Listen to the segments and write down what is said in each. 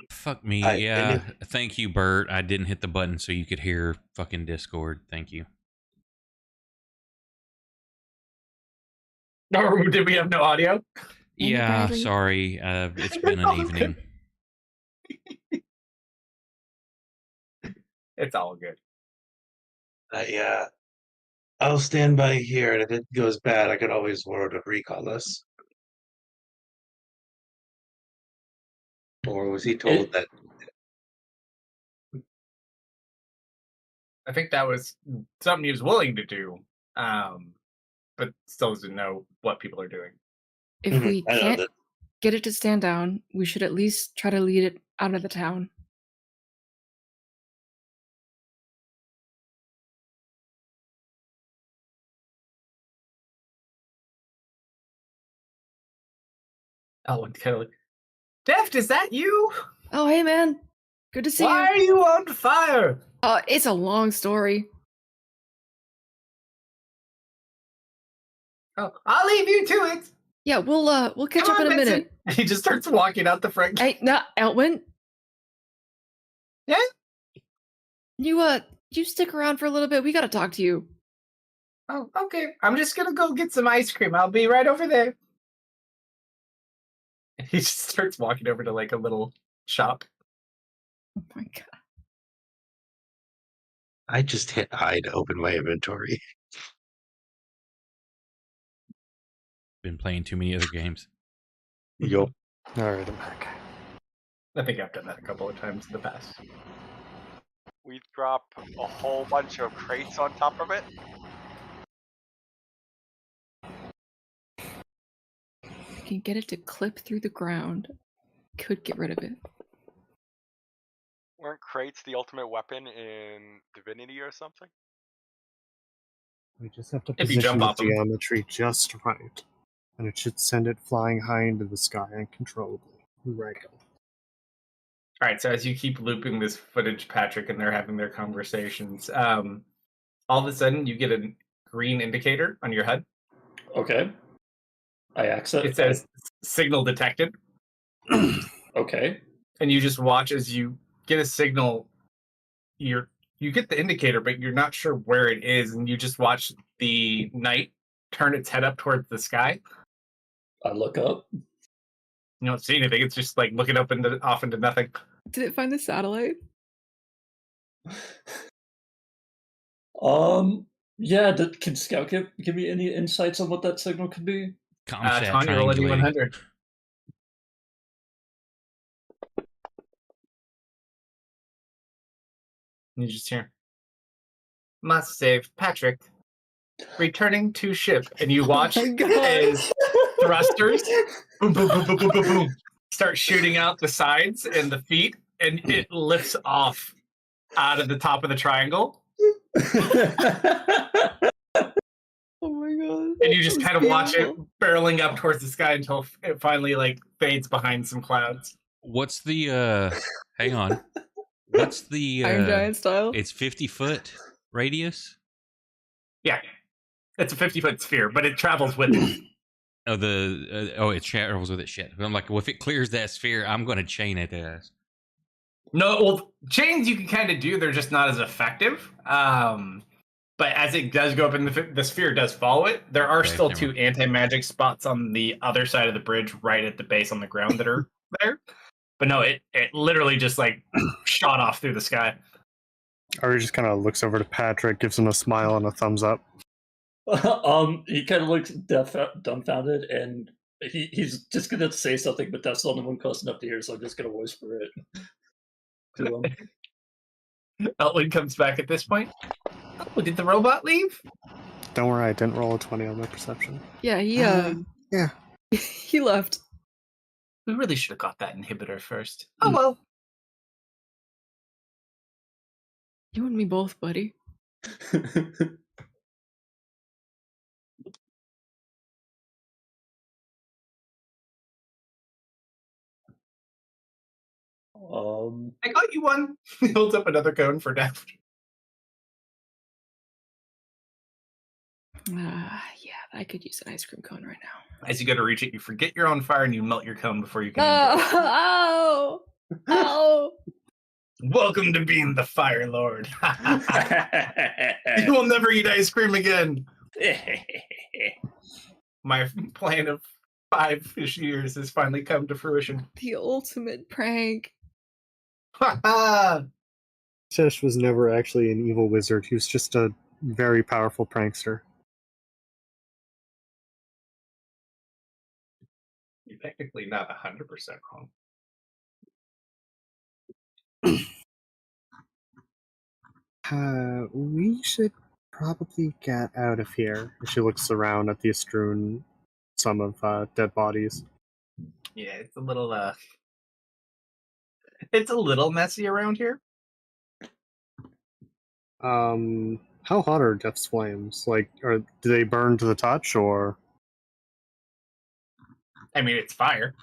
Fuck me. Yeah. Thank you, Bert. I didn't hit the button so you could hear fucking Discord. Thank you. Or did we have no audio? Yeah, sorry. It's been an evening. It's all good. I'll stand by here, and if it goes bad, I could always order to recall us. Or was he told that? I think that was something he was willing to do, but still doesn't know what people are doing. If we can't get it to stand down, we should at least try to lead it out of the town. Elwin kind of like, Deft, is that you? Oh, hey, man. Good to see you. Why are you on fire? It's a long story. Oh, I'll leave you to it. Yeah, we'll catch up in a minute. He just starts walking out the front gate. Hey, no, Elwin. Yeah? You stick around for a little bit. We gotta talk to you. Oh, okay. I'm just gonna go get some ice cream. I'll be right over there. He just starts walking over to like a little shop. Oh my god. I just hit I to open my inventory. Been playing too many other games. Yup. Alright, I'm back. I think I've done that a couple of times in the past. We drop a whole bunch of crates on top of it. We can get it to clip through the ground. Could get rid of it. Weren't crates the ultimate weapon in Divinity or something? We just have to If you position jump the off them. geometry just right, and it should send it flying high into the sky uncontrollably. Right. All right, so as you keep looping this footage, Patrick, and they're having their conversations, all of a sudden you get a green indicator on your HUD. Okay. I exit. It says signal detected. Okay. And you just watch as you get a signal. You get the indicator, but you're not sure where it is, and you just watch the knight turn its head up towards the sky. I look up. You don't see anything. It's just like looking up off into nothing. Did it find the satellite? Yeah. Can Scout give me any insights on what that signal could be? Tanya, roll a D100. You just hear, must save Patrick. Returning to ship, and you watch as thrusters boom, boom, boom, boom, boom, boom, boom, start shooting out the sides and the feet, and it lifts off out of the top of the triangle. Oh my god! And you just kind of watch it barreling up towards the sky until it finally like fades behind some clouds. What's the hang on? What's the Iron Giant style? It's 50-foot radius. Yeah, it's a 50-foot sphere, but it travels with it. Oh, it travels with it. Shit. I'm like, well, if it clears that sphere, I'm going to chain it as. No, well, chains you can kind of do. They're just not as effective. But as it does go up in the sphere does follow it, there are still two anti-magic spots on the other side of the bridge right at the base on the ground that are there. But no, it literally just like shot off through the sky. Ari just kind of looks over to Patrick, gives him a smile and a thumbs up. He kind of looks dumbfounded, and he's just gonna say something, but that's the only one close enough to hear, so I'm just gonna whisper it to him. Elwin comes back at this point. Oh, did the robot leave? Don't worry, I didn't roll a 20 on my perception. Yeah, Yeah. he left. We really should have got that inhibitor first. Oh well. You and me both, buddy. I got you one. He holds up another cone for Deft. Yeah, I could use an ice cream cone right now. As you go to reach it, you forget you're on fire and you melt your cone before you can. Oh! Oh, Welcome to being the Fire Lord. You will never eat ice cream again. My plan of 5-ish years has finally come to fruition. the ultimate prank. Tish was never actually an evil wizard. He was just a very powerful prankster. You're technically not 100% wrong. We should probably get out of here. She looks around at the strewn sum of dead bodies. Yeah, it's a little messy around here. How hot are Death's flames? Like, do they burn to the touch, or? I mean, it's fire.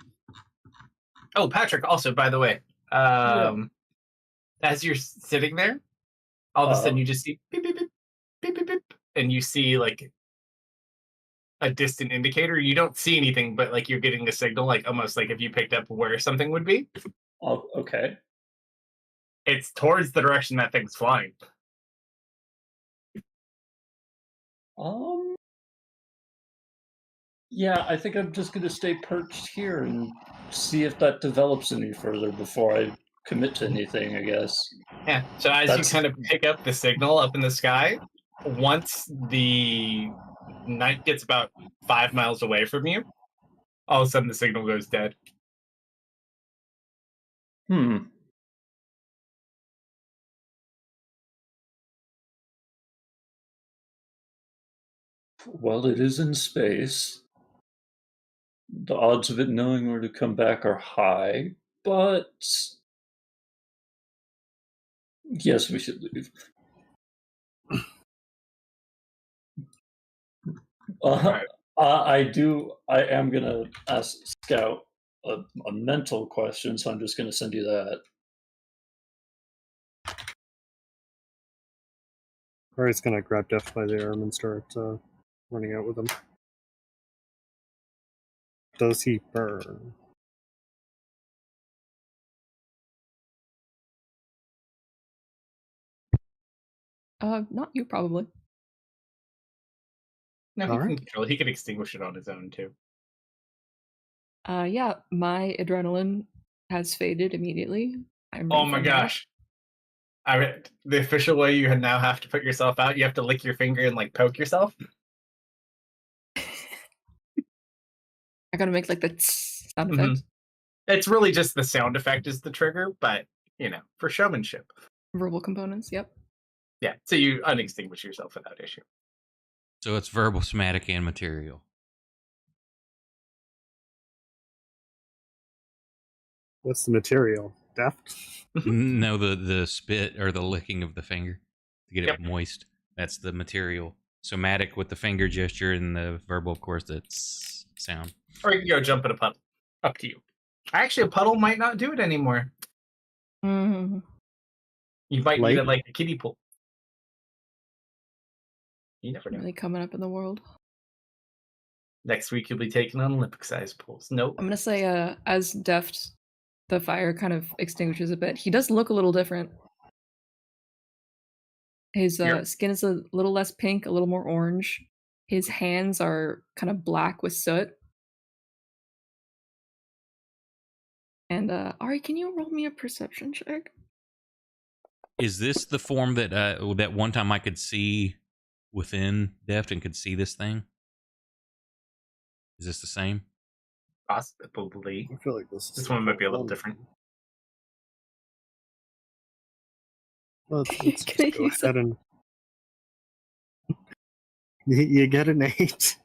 Oh, Patrick, also, by the way, as you're sitting there, all of a sudden you just see beep, beep, beep, beep, beep, beep, and you see, like, a distant indicator. You don't see anything, but, like, you're getting a signal, like, almost like if you picked up where something would be. Oh, okay. It's towards the direction that thing's flying. Yeah, I think I'm just gonna stay perched here and see if that develops any further before I commit to anything, I guess. Yeah. So as you kind of pick up the signal up in the sky, once the night gets about 5 miles away from you, all of a sudden the signal goes dead. Well, it is in space. The odds of it knowing where to come back are high, but yes, we should leave. I am gonna ask Scout a mental question, so I'm just gonna send you that. Or he's gonna grab Death by the arm and start running out with him. Does he burn? Not you, probably. No, he can control it. He can extinguish it on his own too. Yeah, my adrenaline has faded immediately. Oh my gosh. The official way you now have to put yourself out, you have to lick your finger and like poke yourself. I gotta make like the sound effect. It's really just the sound effect is the trigger, but you know, for showmanship. Verbal components, yep. Yeah, so you unextinguish yourself without issue. So it's verbal, somatic, and material. What's the material? Death? No, the spit or the licking of the finger to get it moist. That's the material. Somatic with the finger gesture, and the verbal, of course, that's sound. Or you can go jump in a puddle. Up to you. Actually, a puddle might not do it anymore. Mm-hmm. You might need it like a kiddie pool. You never know. Really coming up in the world. Next week you'll be taking on Olympic-sized pools. Nope. I'm gonna say, as Deft, the fire kind of extinguishes a bit. He does look a little different. His skin is a little less pink, a little more orange. His hands are kind of black with soot. And Ari, can you roll me a perception check? Is this the form that that one time I could see within Deft and could see this thing? Is this the same? Possibly. I feel like this one might be a little different. Let's just go ahead and you get an 8.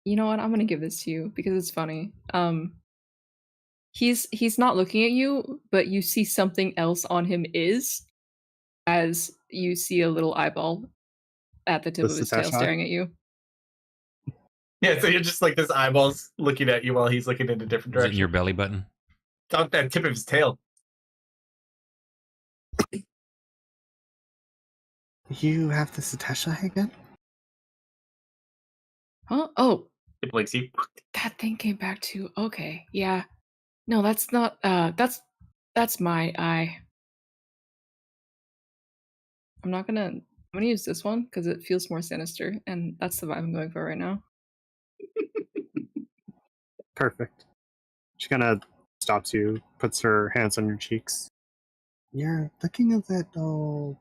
You know what? I'm gonna give this to you because it's funny. He's not looking at you, but you see something else on him as you see a little eyeball at the tip of his tail staring at you. Yeah, so you're just like this eyeball's looking at you while he's looking in a different direction. Is it in your belly button? It's on that tip of his tail. You have the Satesha again? Huh? Oh, It blinks you. That thing came back too. Okay, yeah. No, that's not. That's my eye. I'm gonna use this one because it feels more sinister, and that's the vibe I'm going for right now. Perfect. She kind of stops you, puts her hands on your cheeks. You're looking a little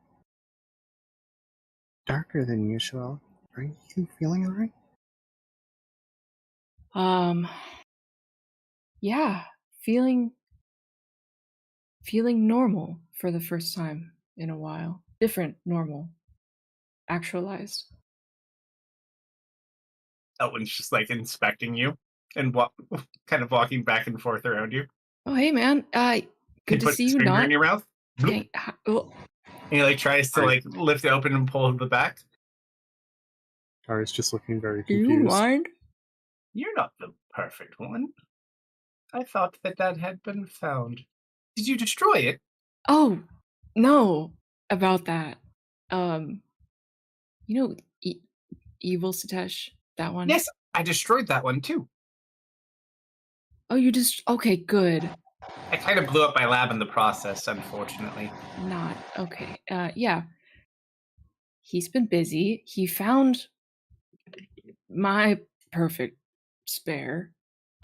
darker than usual. Are you feeling alright? Yeah, feeling normal for the first time in a while. Different normal. Actualized. Elwin's just like inspecting you and kind of walking back and forth around you. Oh, hey, man. Good He to puts see his you. finger Not in your mouth. Dang, oh, And he like tries to like lift it open and pull the back. Tara's just looking very do you confused. mind? You're not the perfect one. I thought that had been found. Did you destroy it? Oh, no. About that. You know, Evil Satesh, that one? Yes, I destroyed that one too. Oh, you just okay, good. I kind of blew up my lab in the process, unfortunately. Not okay. Yeah. He's been busy. He found my perfect spare.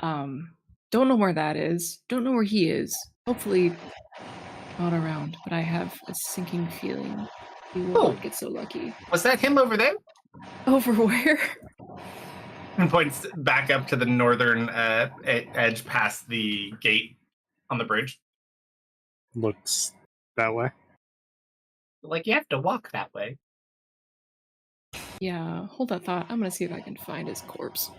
Don't know where that is. Don't know where he is. Hopefully not around, but I have a sinking feeling we will not get so lucky. Was that him over there? Over where? And points back up to the northern edge past the gate on the bridge. Looks that way. Like, you have to walk that way. Yeah, hold that thought. I'm gonna see if I can find his corpse.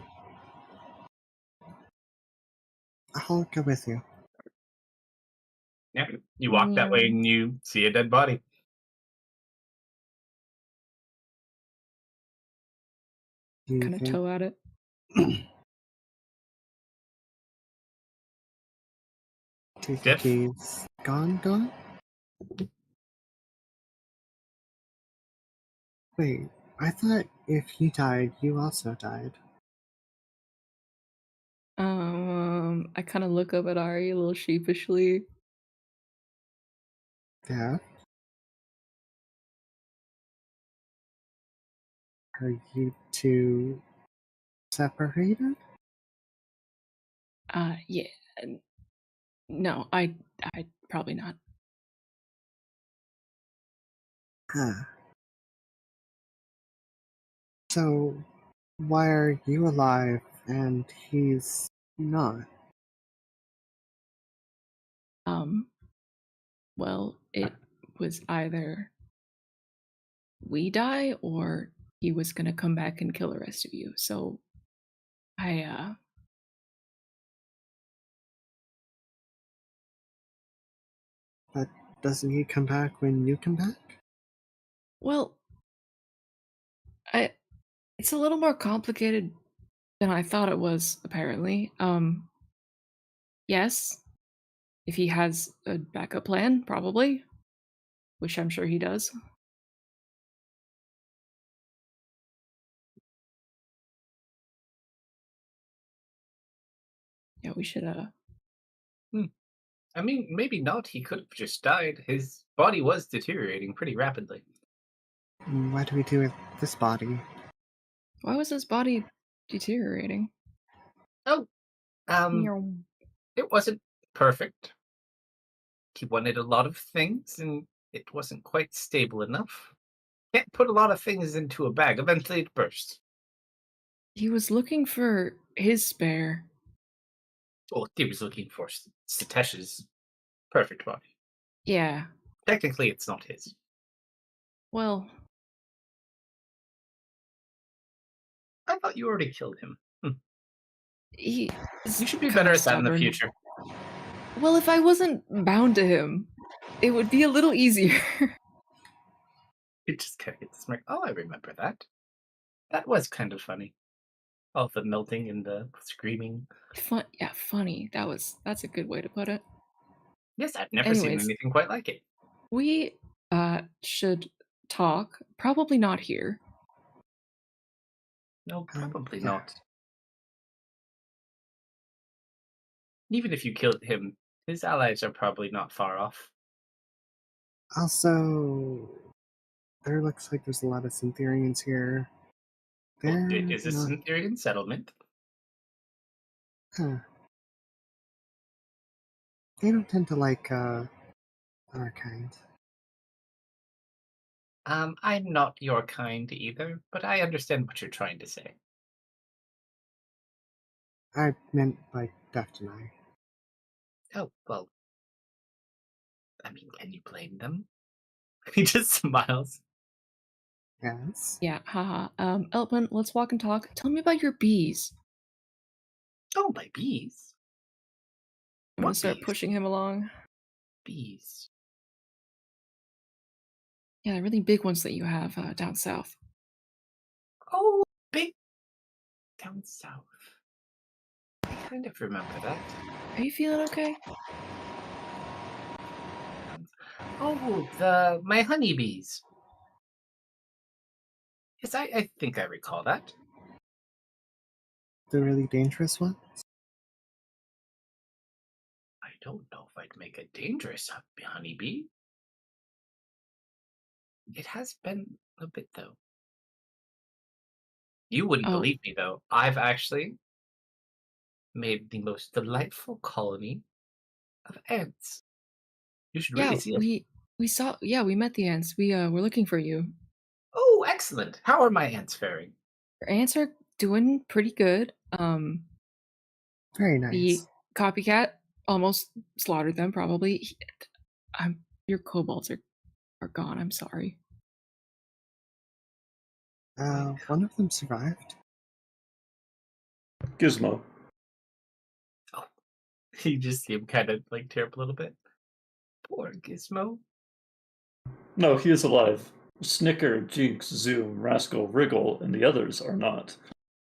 I'll go with you. Yeah, you walk that way and you see a dead body. Kind of toe at it. Do you think he's gone? Wait, I thought if he died, you also died. I kind of look up at Ari a little sheepishly. Yeah? Are you two separated? Yeah. No, I probably not. Huh. So, why are you alive and he's not? Well, it was either we die or he was gonna come back and kill the rest of you. So But doesn't he come back when you come back? well, it's a little more complicated than I thought it was, apparently. Yes. If he has a backup plan, probably. Which I'm sure he does. Yeah, we should I mean, maybe not. He could have just died. His body was deteriorating pretty rapidly. What do we do with this body? Why was his body deteriorating? Oh, it wasn't perfect. He wanted a lot of things, and it wasn't quite stable enough. Can't put a lot of things into a bag. Eventually it bursts. He was looking for his spare. Well, he was looking for Satesh's perfect body. Yeah. Technically, it's not his. Well, I thought you already killed him. you should be better at that in the future. Well, if I wasn't bound to him, it would be a little easier. It just kind of gets smirk. Oh, I remember that. That was kind of funny. All the melting and the screaming. Yeah, funny. That's a good way to put it. Yes, I've never seen anything quite like it. We should talk. Probably not here. No, probably not. Even if you killed him, his allies are probably not far off. Also, there looks like there's a lot of Syntherians here. Well, They're it is a not. Syntherian settlement. Huh. They don't tend to like our kind. I'm not your kind either, but I understand what you're trying to say. I meant like Deft and I. Oh, well. I mean, can you blame them? He just smiles. Yes. Yeah, haha. Elpman, let's walk and talk. Tell me about your bees. Oh, my bees. I'm gonna What start bees? pushing him along. Bees. Yeah, the really big ones that you have down south. Oh, big down south. I kind of remember that. Are you feeling okay? Oh, my honeybees. Yes, I think I recall that. The really dangerous one? I don't know if I'd make a dangerous honeybee. It has been a bit, though. You wouldn't Oh. believe me, though. I've actually made the most delightful colony of ants. You should Yeah, really see it. we saw. Yeah, we met the ants. We're looking for you. Oh, excellent. How are my ants faring? Your ants are doing pretty good. Very The nice. copycat almost slaughtered them. Probably. Your kobolds are gone. I'm sorry. One of them survived. Gizmo. You just see him kind of like tear up a little bit. Poor Gizmo. No, he is alive. Snicker, Jinx, Zoom, Rascal, Wriggle, and the others are not.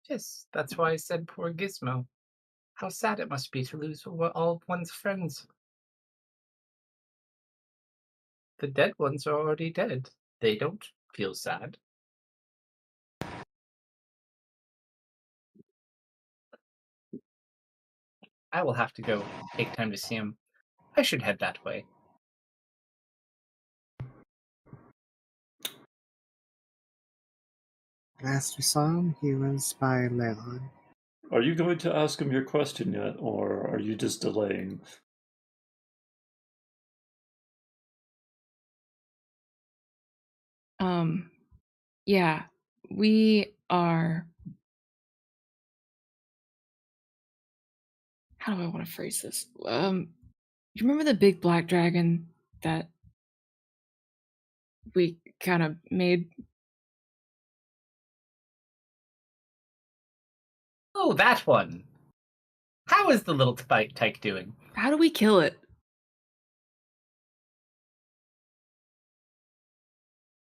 Yes, that's why I said poor Gizmo. How sad it must be to lose all of one's friends. The dead ones are already dead. They don't feel sad. I will have to go take time to see him. I should head that way. Last we saw him, he was by Leylon. Are you going to ask him your question yet, or are you just delaying? Yeah, we are. How do I want to phrase this? You remember the big black dragon that we kind of made? Oh, that one. How is the little tyke doing? How do we kill it?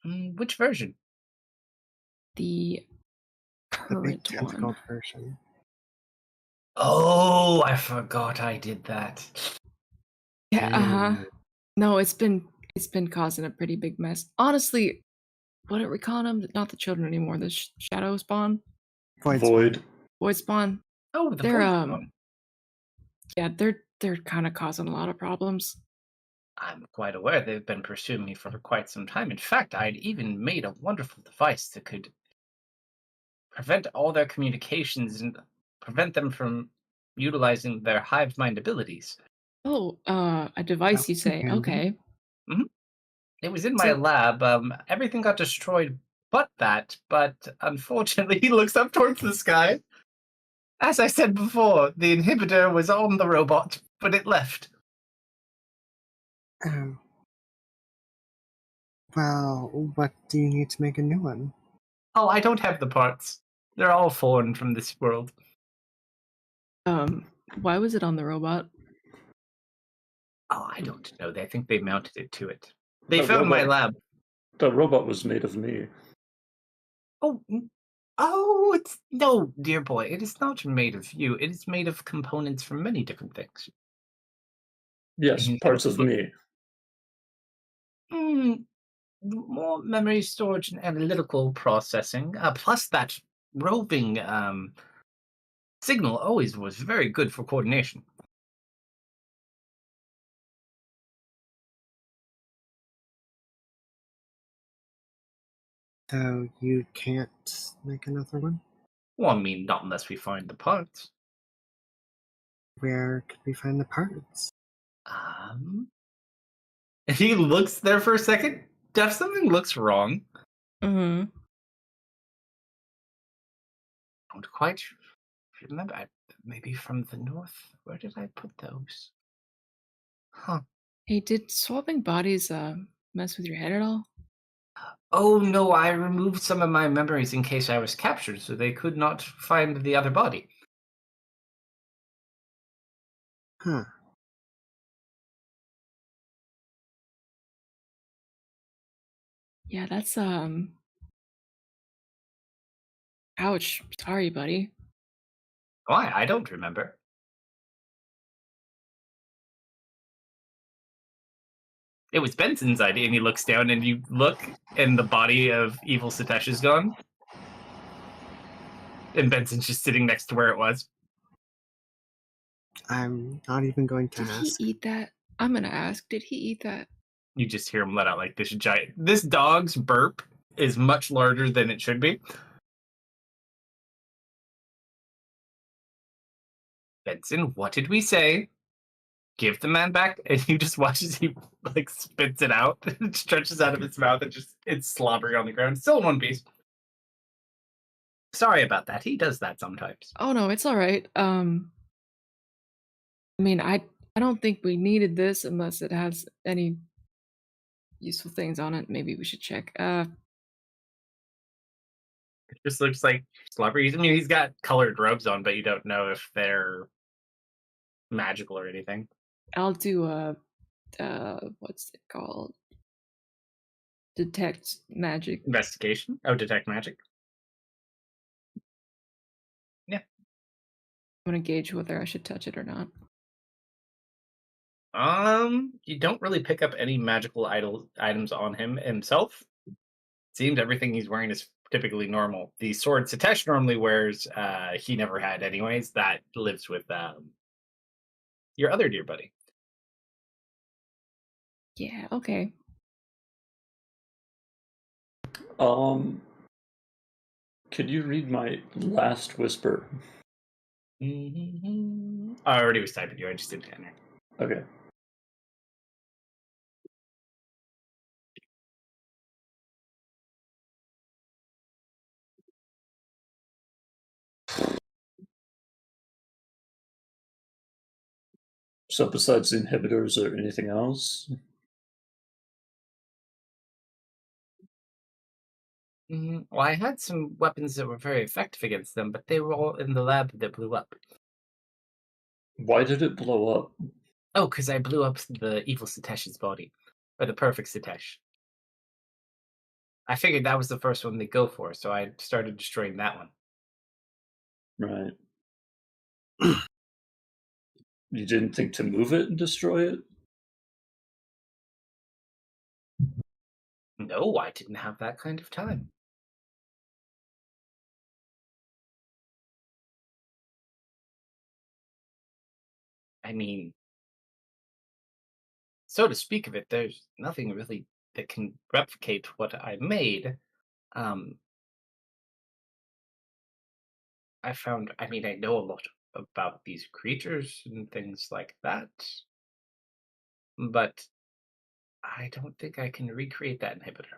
Which version? The The big current tentacled one. version. Oh, I forgot I did that. Yeah, uh-huh. No, it's been causing a pretty big mess. Honestly, what are we calling them? Not the children anymore. The shadow spawn, Void. void spawn. Oh, the They're voice one. yeah, they're kind of causing a lot of problems. I'm quite aware they've been pursuing me for quite some time. In fact, I'd even made a wonderful device that could prevent all their communications and prevent them from utilizing their hive mind abilities. Oh, a device, you say? handy. Okay. It was in my So- lab. Everything got destroyed but that. But unfortunately, he looks up towards the sky. As I said before, the inhibitor was on the robot, but it left. Oh. Well, what do you need to make a new one? Oh, I don't have the parts. They're all foreign from this world. Why was it on the robot? Oh, I don't know. I think they mounted it to it. They The found my robot- lab. The robot was made of me. Oh, it's no, dear boy. It is not made of you. It is made of components from many different things. Yes, parts of me. More memory storage and analytical processing. Plus that roving signal always was very good for coordination. So you can't make another one? Well, I mean, not unless we find the parts. Where could we find the parts? He looks there for a second. Def, something looks wrong. Mm-hmm. Don't quite remember. Maybe from the north. Where did I put those? Huh. Hey, did swapping bodies mess with your head at all? Oh no, I removed some of my memories in case I was captured, so they could not find the other body. Huh. Yeah, that's ouch. Sorry, buddy. Why? I don't remember. It was Benson's idea, and he looks down, and you look, and the body of Evil Sitesh is gone. And Benson's just sitting next to where it was. I'm not even going to Did ask. he eat that? I'm gonna ask. Did he eat that? You just hear him let out like this giant. This dog's burp is much larger than it should be. Benson, what did we say? Give the man back, and you just watch as he like spits it out, it stretches out of his mouth, and just it's slobbering on the ground. Still in one piece. Sorry about that. He does that sometimes. Oh no, it's all right. I mean, I don't think we needed this unless it has any useful things on it. Maybe we should check. It just looks like slobbery. I mean, he's got colored robes on, but you don't know if they're magical or anything. I'll do what's it called? Detect magic. Investigation. Oh, detect magic. I'm gonna gauge whether I should touch it or not. You don't really pick up any magical items on him himself. Seems everything he's wearing is typically normal. The sword Sitesh normally wears, he never had anyways. That lives with your other dear buddy. Yeah, okay. Could you read my last whisper? I already was typing you. I just didn't enter. Okay. So besides the inhibitors or anything else? Well, I had some weapons that were very effective against them, but they were all in the lab that blew up. Why did it blow up? Oh, because I blew up the evil Sitesh's body. Or the perfect Sitesh. I figured that was the first one they go for, so I started destroying that one. Right. You didn't think to move it and destroy it? No, I didn't have that kind of time. I mean, so to speak of it, there's nothing really that can replicate what I made. I found, I mean, I know a lot about these creatures and things like that, but I don't think I can recreate that inhibitor.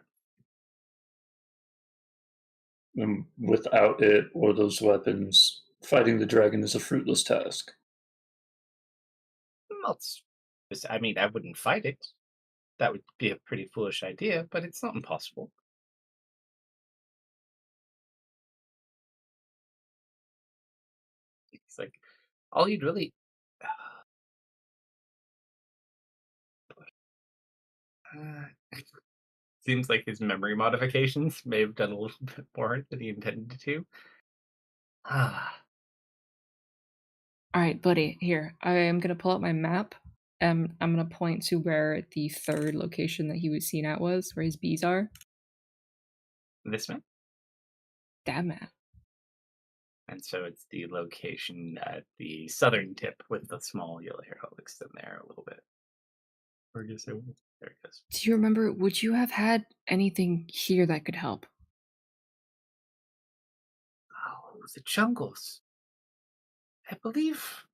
And without it or those weapons, fighting the dragon is a fruitless task. Well, I mean, I wouldn't fight it. That would be a pretty foolish idea, but it's not impossible. It's like, all you'd really. Seems like his memory modifications may have done a little bit more than he intended to. Ah. All right, buddy. Here, I am gonna pull out my map. I'm gonna point to where the third location that he was seen at was, where his bees are. This one? That map. And so it's the location at the southern tip with the small yellow hair. I'll extend there a little bit. Where do you say? There it goes. Do you remember? Would you have had anything here that could help? the jungles. I believe.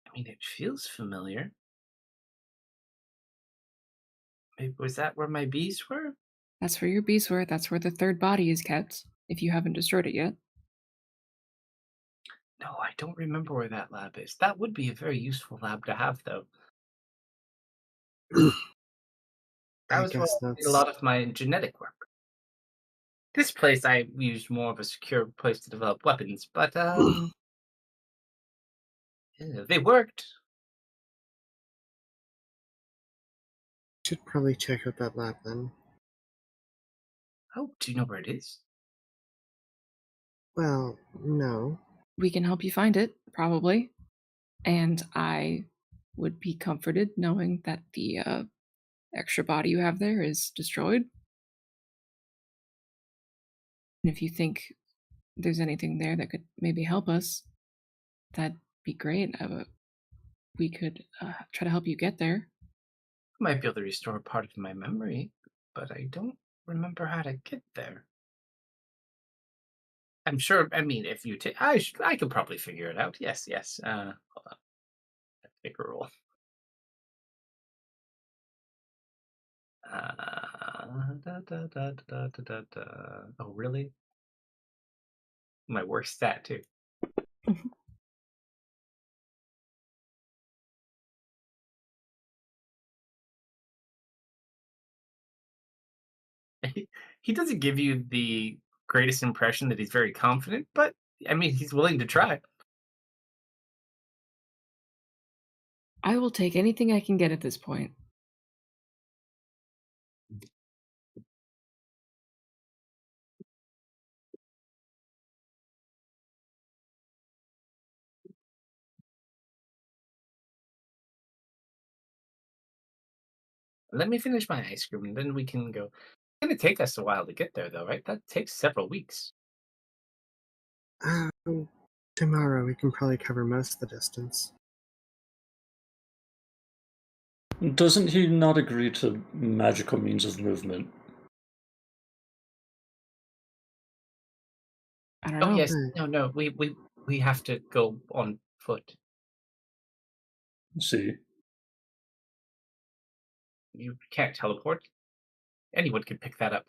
I mean, it feels familiar. Maybe, was that where my bees were? That's where your bees were. That's where the third body is kept, if you haven't destroyed it yet. No, I don't remember where that lab is. That would be a very useful lab to have, though. That I was where guess I did a that's lot of my genetic work. This place I used more of a secure place to develop weapons, but yeah, they worked. should probably check out that lab then. Oh, do you know where it is? Well, no. We can help you find it, probably. And I would be comforted knowing that the extra body you have there is destroyed. And if you think there's anything there that could maybe help us, that'd be great. We could try to help you get there. I might be able to restore part of my memory, but I don't remember how to get there. I'm sure. I mean, if you take, I could probably figure it out. Yes, yes. Hold on. Let's make a roll. Oh, really? My worst stat too. He doesn't give you the greatest impression that he's very confident, but I mean, he's willing to try. I will take anything I can get at this point. Let me finish my ice cream, and then we can go. It's gonna take us a while to get there, though, right? That takes several weeks. Tomorrow we can probably cover most of the distance. Doesn't he not agree to magical means of movement? I don't Oh know. yes, no. We have to go on foot. See? You can't teleport. Anyone could pick that up.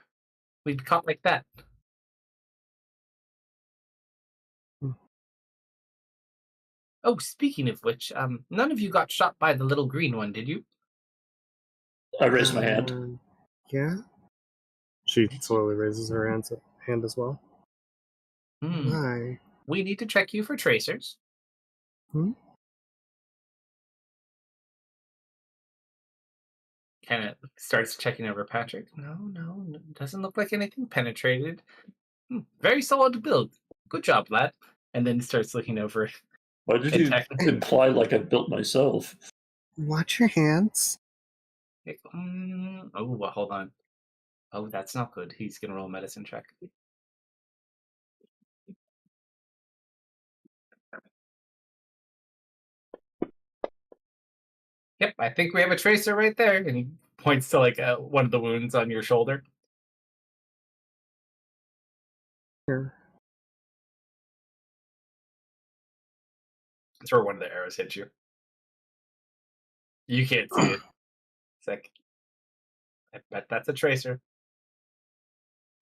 We'd be caught like that. Hmm. Oh, speaking of which, none of you got shot by the little green one, did you? I raise my hand. Yeah? She slowly raises her hand as well. Why? We need to check you for tracers. Hmm? Kind of starts checking over Patrick. No, doesn't look like anything penetrated. Very solid build. Good job, lad. And then starts looking over. Why did you imply like I built myself? Watch your hands. Like, oh, hold on. Oh, that's not good. He's gonna roll a medicine check. Yep, I think we have a tracer right there. And he points to like one of the wounds on your shoulder. Here. That's where one of the arrows hit you. You can't see it. It's like, I bet that's a tracer.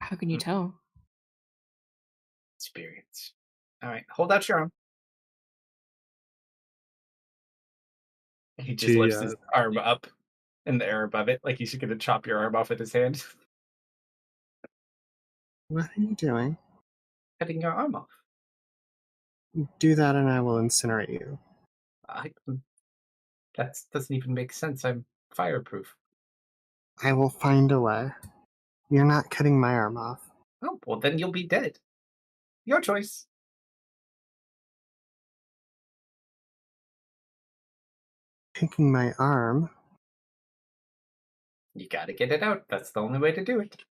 How can you tell? Experience. All right, hold out your arm. He just lifts his arm up in the air above it, like he's gonna chop your arm off with his hand. What are you doing? Cutting your arm off. Do that and I will incinerate you. That doesn't even make sense. I'm fireproof. I will find a way. You're not cutting my arm off. Oh, well, then you'll be dead. Your choice. Picking my arm? You gotta get it out. That's the only way to do it.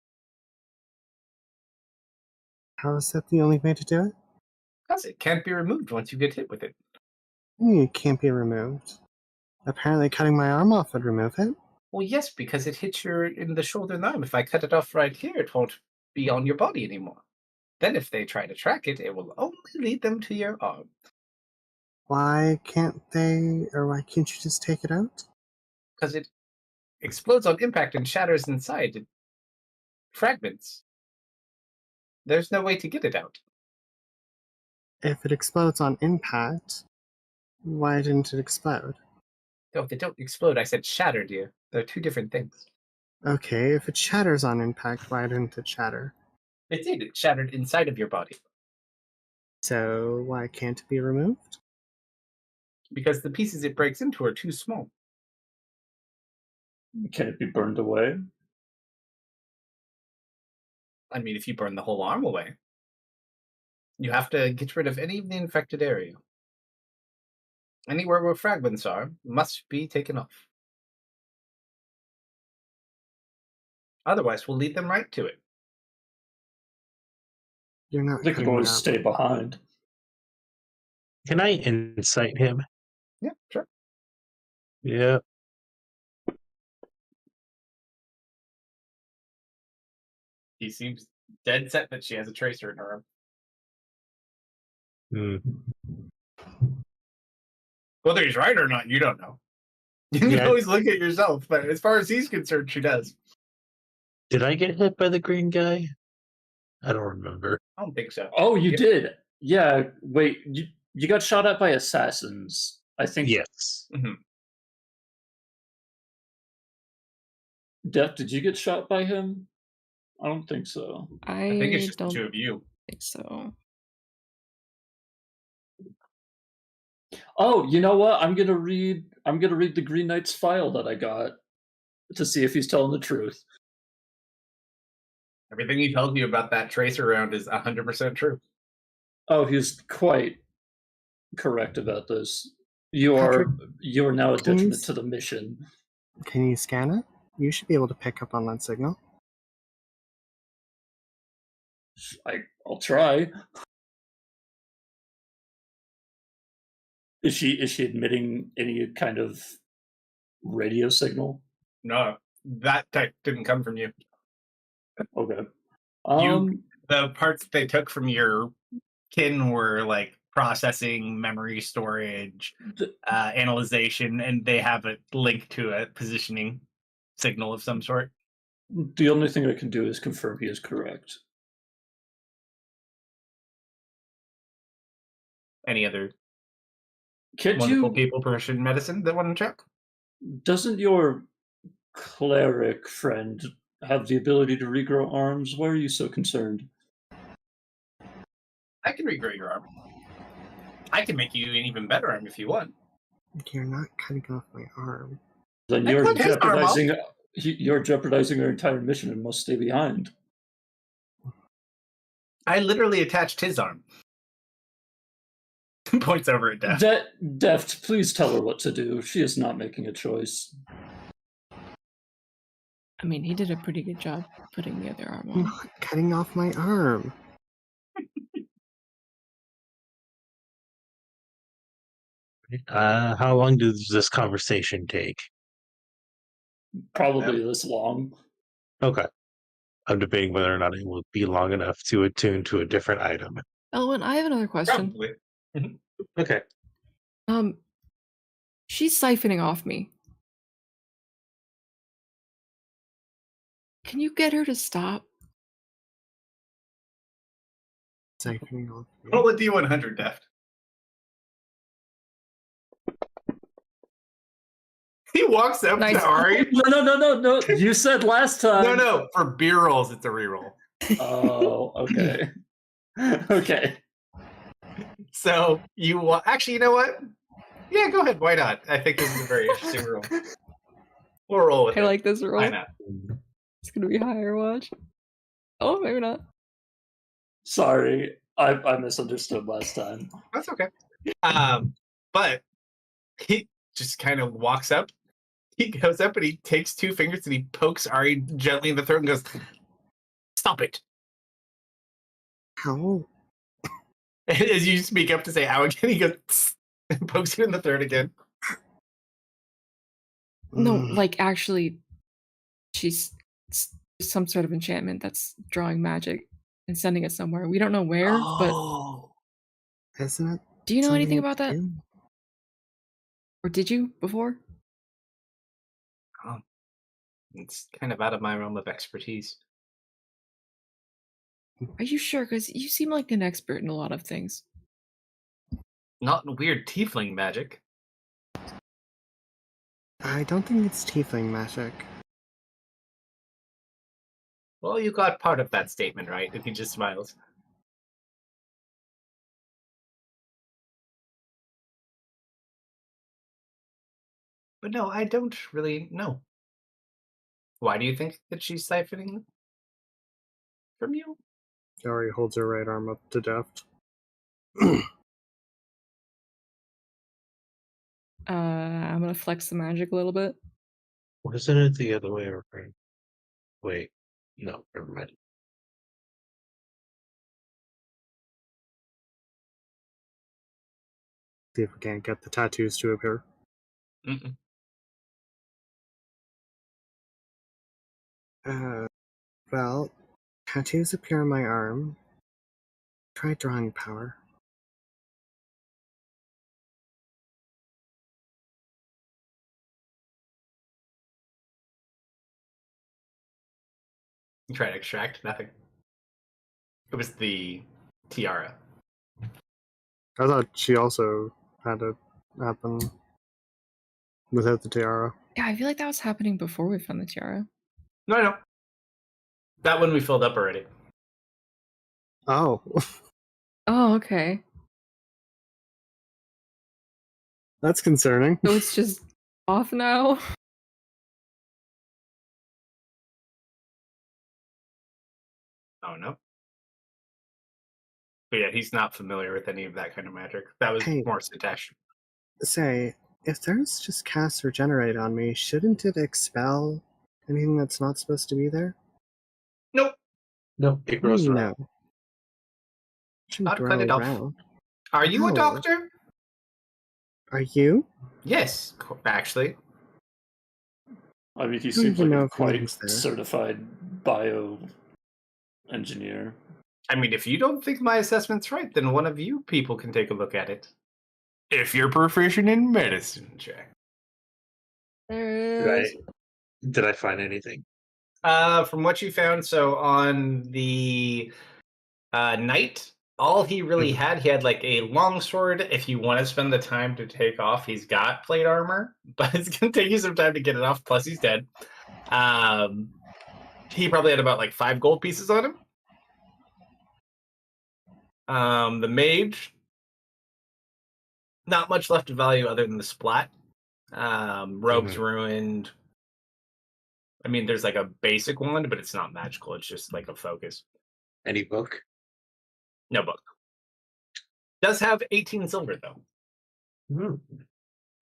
How is that the only way to do it? Because it can't be removed once you get hit with it. It can't be removed. Apparently cutting my arm off would remove it. Well, yes, because it hits you in the shoulder and arm. If I cut it off right here, it won't be on your body anymore. Then if they try to track it, it will only lead them to your arm. Why can't you just take it out? Because it explodes on impact and shatters inside in fragments. There's no way to get it out. If it explodes on impact, why didn't it explode? No, they don't explode. I said shatter, dear. They're two different things. Okay, if it shatters on impact, why didn't it shatter? It did. It shattered inside of your body. So why can't it be removed? Because the pieces it breaks into are too small. Can it be burned away? I mean, if you burn the whole arm away, you have to get rid of any of the infected area. Anywhere where fragments are must be taken off. Otherwise, we'll lead them right to it. You're not They could cutting always up. stay behind. Can I incite him? Yeah, sure. Yeah. He seems dead set that she has a tracer in her arm. Whether he's right or not, you don't know. You can Yeah. always look at yourself, but as far as he's concerned, she does. Did I get hit by the green guy? I don't remember. I don't think so. Oh, you Yeah. did. Yeah. Wait, you got shot at by assassins. I think. Yes. Def, did you get shot by him? I don't think so. I think it's just don't the two of you. think so. Oh, you know what? I'm gonna read the Green Knight's file that I got to see if he's telling the truth. Everything he tells you about that tracer round is 100% true. Oh, he's quite correct about this. You are now a detriment to the mission. Can you scan it? You should be able to pick up on that signal. I'll try. Is she admitting any kind of radio signal? No, that tech didn't come from you. Okay. The parts they took from your kin were like processing, memory storage, analyzation, and they have a link to a positioning signal of some sort. The only thing I can do is confirm he is correct. Any other Could wonderful you? people profession in medicine that want to check? Doesn't your cleric friend have the ability to regrow arms? Why are you so concerned? I can regrow your arm. I can make you an even better arm if you want. You're not cutting off my arm. Then I you're cut his arm off. jeopardizing our entire mission and must stay behind. I literally attached his arm. Points over at Deft. Deft, please tell her what to do. She is not making a choice. I mean, he did a pretty good job putting the other arm I'm on. not cutting off my arm. How long does this conversation take? Probably this long. Okay. I'm debating whether or not it will be long enough to attune to a different item. Elwin, I have another question. Probably. Okay. She's siphoning off me. Can you get her to stop? Siphoning off. Roll a D100, Deft. He walks up Nice. to Ari. No. You said last time. No. For beer rolls, it's a reroll. Oh, okay. Okay. So actually, you know what? Yeah, go ahead. Why not? I think this is a very interesting roll. We'll roll with I it. like this roll. Why not? It's gonna be higher, watch. Oh, maybe not. Sorry, I misunderstood last time. That's okay. But he just kind of walks up. He goes up and he takes two fingers and he pokes Ari gently in the throat and goes, "Stop it." How? And as you speak up to say "ow" again, he goes "Tss," and pokes you in the throat again. No, like actually, she's some sort of enchantment that's drawing magic and sending it somewhere. We don't know where, but Isn't it? do you know anything something about that? to do? Or did you before? Oh, it's kind of out of my realm of expertise. Are you sure? Because you seem like an expert in a lot of things. Not in weird tiefling magic. I don't think it's tiefling magic. Well, you got part of that statement right, and he just smiles. But no, I don't really know. Why do you think that she's siphoning from you? Ari holds her right arm up to Deft. I'm gonna flex the magic a little bit. Wasn't it the other way around? Wait, no, never mind. See if we can't get the tattoos to appear. Mm-mm. Well, tattoos appear on my arm. Try drawing power. You try to extract nothing. It was the tiara. I thought she also had it happen without the tiara. Yeah, I feel like that was happening before we found the tiara. No. That one we filled up already. Oh. Oh, okay. That's concerning. So it's just off now. Oh no. But yeah, he's not familiar with any of that kind of magic. That was Hey. more Sitesh. Say, if there's just cast regenerate on me, shouldn't it expel anything that's not supposed to be there? Nope. No, it grows around. No. Shouldn't I'd cut grow it off. around. Are you a No. doctor? Are you? Yes, actually. I mean, he don't seems even like know a if quite he's there. certified bio engineer. I mean, if you don't think my assessment's right, then one of you people can take a look at it. If you're proficient in medicine, check. There Right. is. Did I find anything? From what you found, so on the knight, all he really had, he had like a longsword. If you want to spend the time to take off, he's got plate armor, but it's gonna take you some time to get it off. Plus, he's dead. He probably had about like 5 gold pieces on him. The mage, not much left of value other than the splat. Robes ruined. I mean, there's like a basic one, but it's not magical. It's just like a focus. Any book? No book. Does have 18 silver though. Hmm.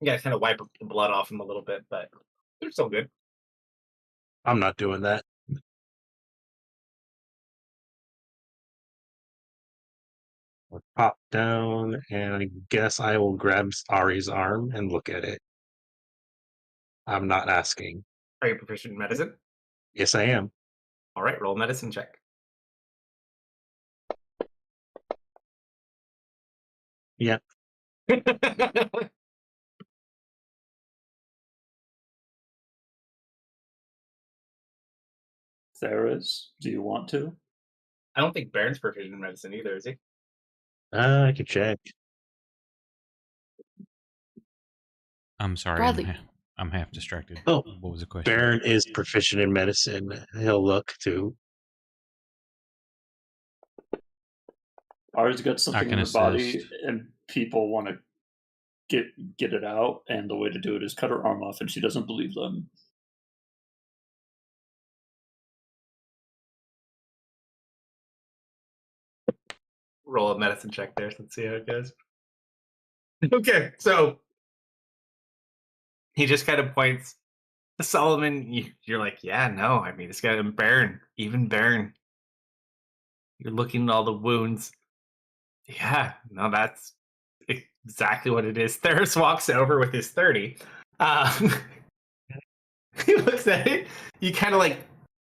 You gotta kind of wipe the blood off them a little bit, but they're still good. I'm not doing that. I'll pop down, and I guess I will grab Ari's arm and look at it. I'm not asking. Are you proficient in medicine? Yes, I am. All right, roll a medicine check. Yep. There is. Do you want to? I don't think Baron's proficient in medicine either, is he? I can check. I'm sorry. Bradley. I'm half distracted. Oh, What was the question? Baron is proficient in medicine. He'll look too. Ari's got something can in her body, assist. and people want to get it out, and the way to do it is cut her arm off, and she doesn't believe them. Roll a medicine check there. Let's see how it goes. Okay, so he just kind of points. Solomon, you're like, yeah, no. I mean, it's got him Baron, even Baron. You're looking at all the wounds. Yeah, no, that's exactly what it is. Theris walks over with his 30. He looks at it. You kind of like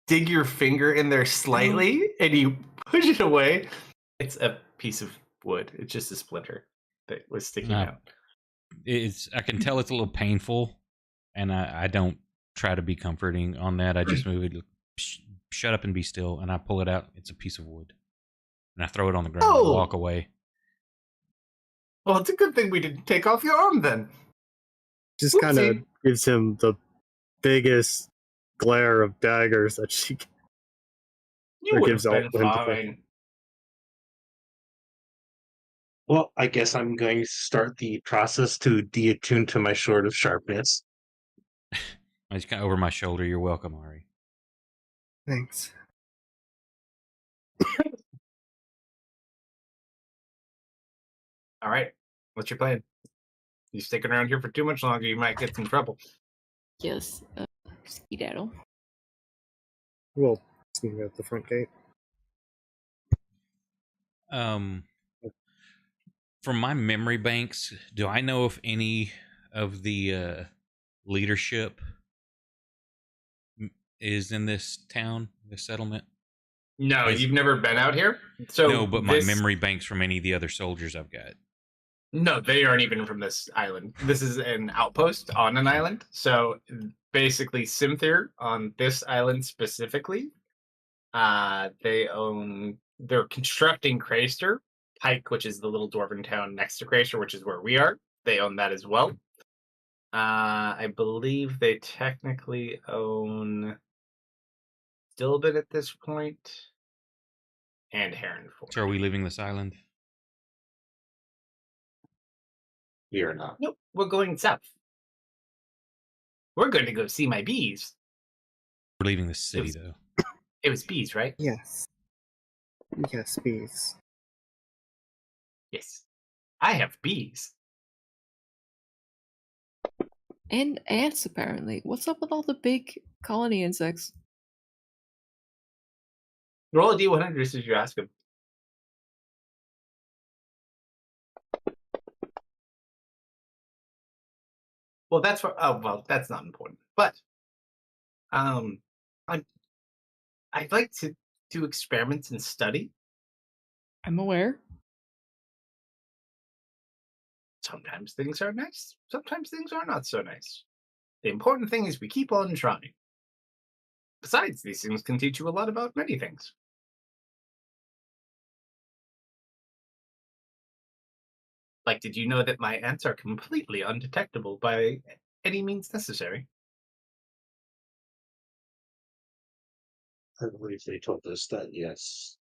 dig your finger in there slightly and you push it away, it's a piece of wood. It's just a splinter that was sticking out. I can tell it's a little painful, and I don't try to be comforting on that. I just move it. Shut up and be still, and I pull it out. It's a piece of wood, and I throw it on the ground and walk away. Well, it's a good thing we didn't take off your arm then. Just kind of gives him the biggest glare of daggers that she can. You would have been fine. Well, I guess I'm going to start the process to deattune to my sword of sharpness. I just kind of over my shoulder. You're welcome, Ari. Thanks. All right. What's your plan? You sticking around here for too much longer, you might get in trouble. Yes. Skedaddle. We'll sneak out the front gate. From my memory banks, do I know if any of the leadership is in this town, this settlement? No, you've never been out here? So no, but my memory banks from any of the other soldiers I've got. No, they aren't even from this island. This is an outpost on an island. So basically, Simthir on this island specifically, they're constructing Craster. Pike, which is the little dwarven town next to Craster, which is where we are. They own that as well. I believe they technically own Stilbit at this point, and Heronford. So are we leaving this island? We are not. Nope, we're going south. We're going to go see my bees. We're leaving the city, though. It was bees, right? Yes. Yes, bees. Yes. I have bees. And ants, apparently. What's up with all the big colony insects? Roll a D100 as you ask him. Well, that's for. Oh, well, that's not important. But, I'd like to do experiments and study. I'm aware. Sometimes things are nice. Sometimes things are not so nice. The important thing is we keep on trying. Besides, these things can teach you a lot about many things. Like, did you know that my ants are completely undetectable by any means necessary? I believe they told us that, yes.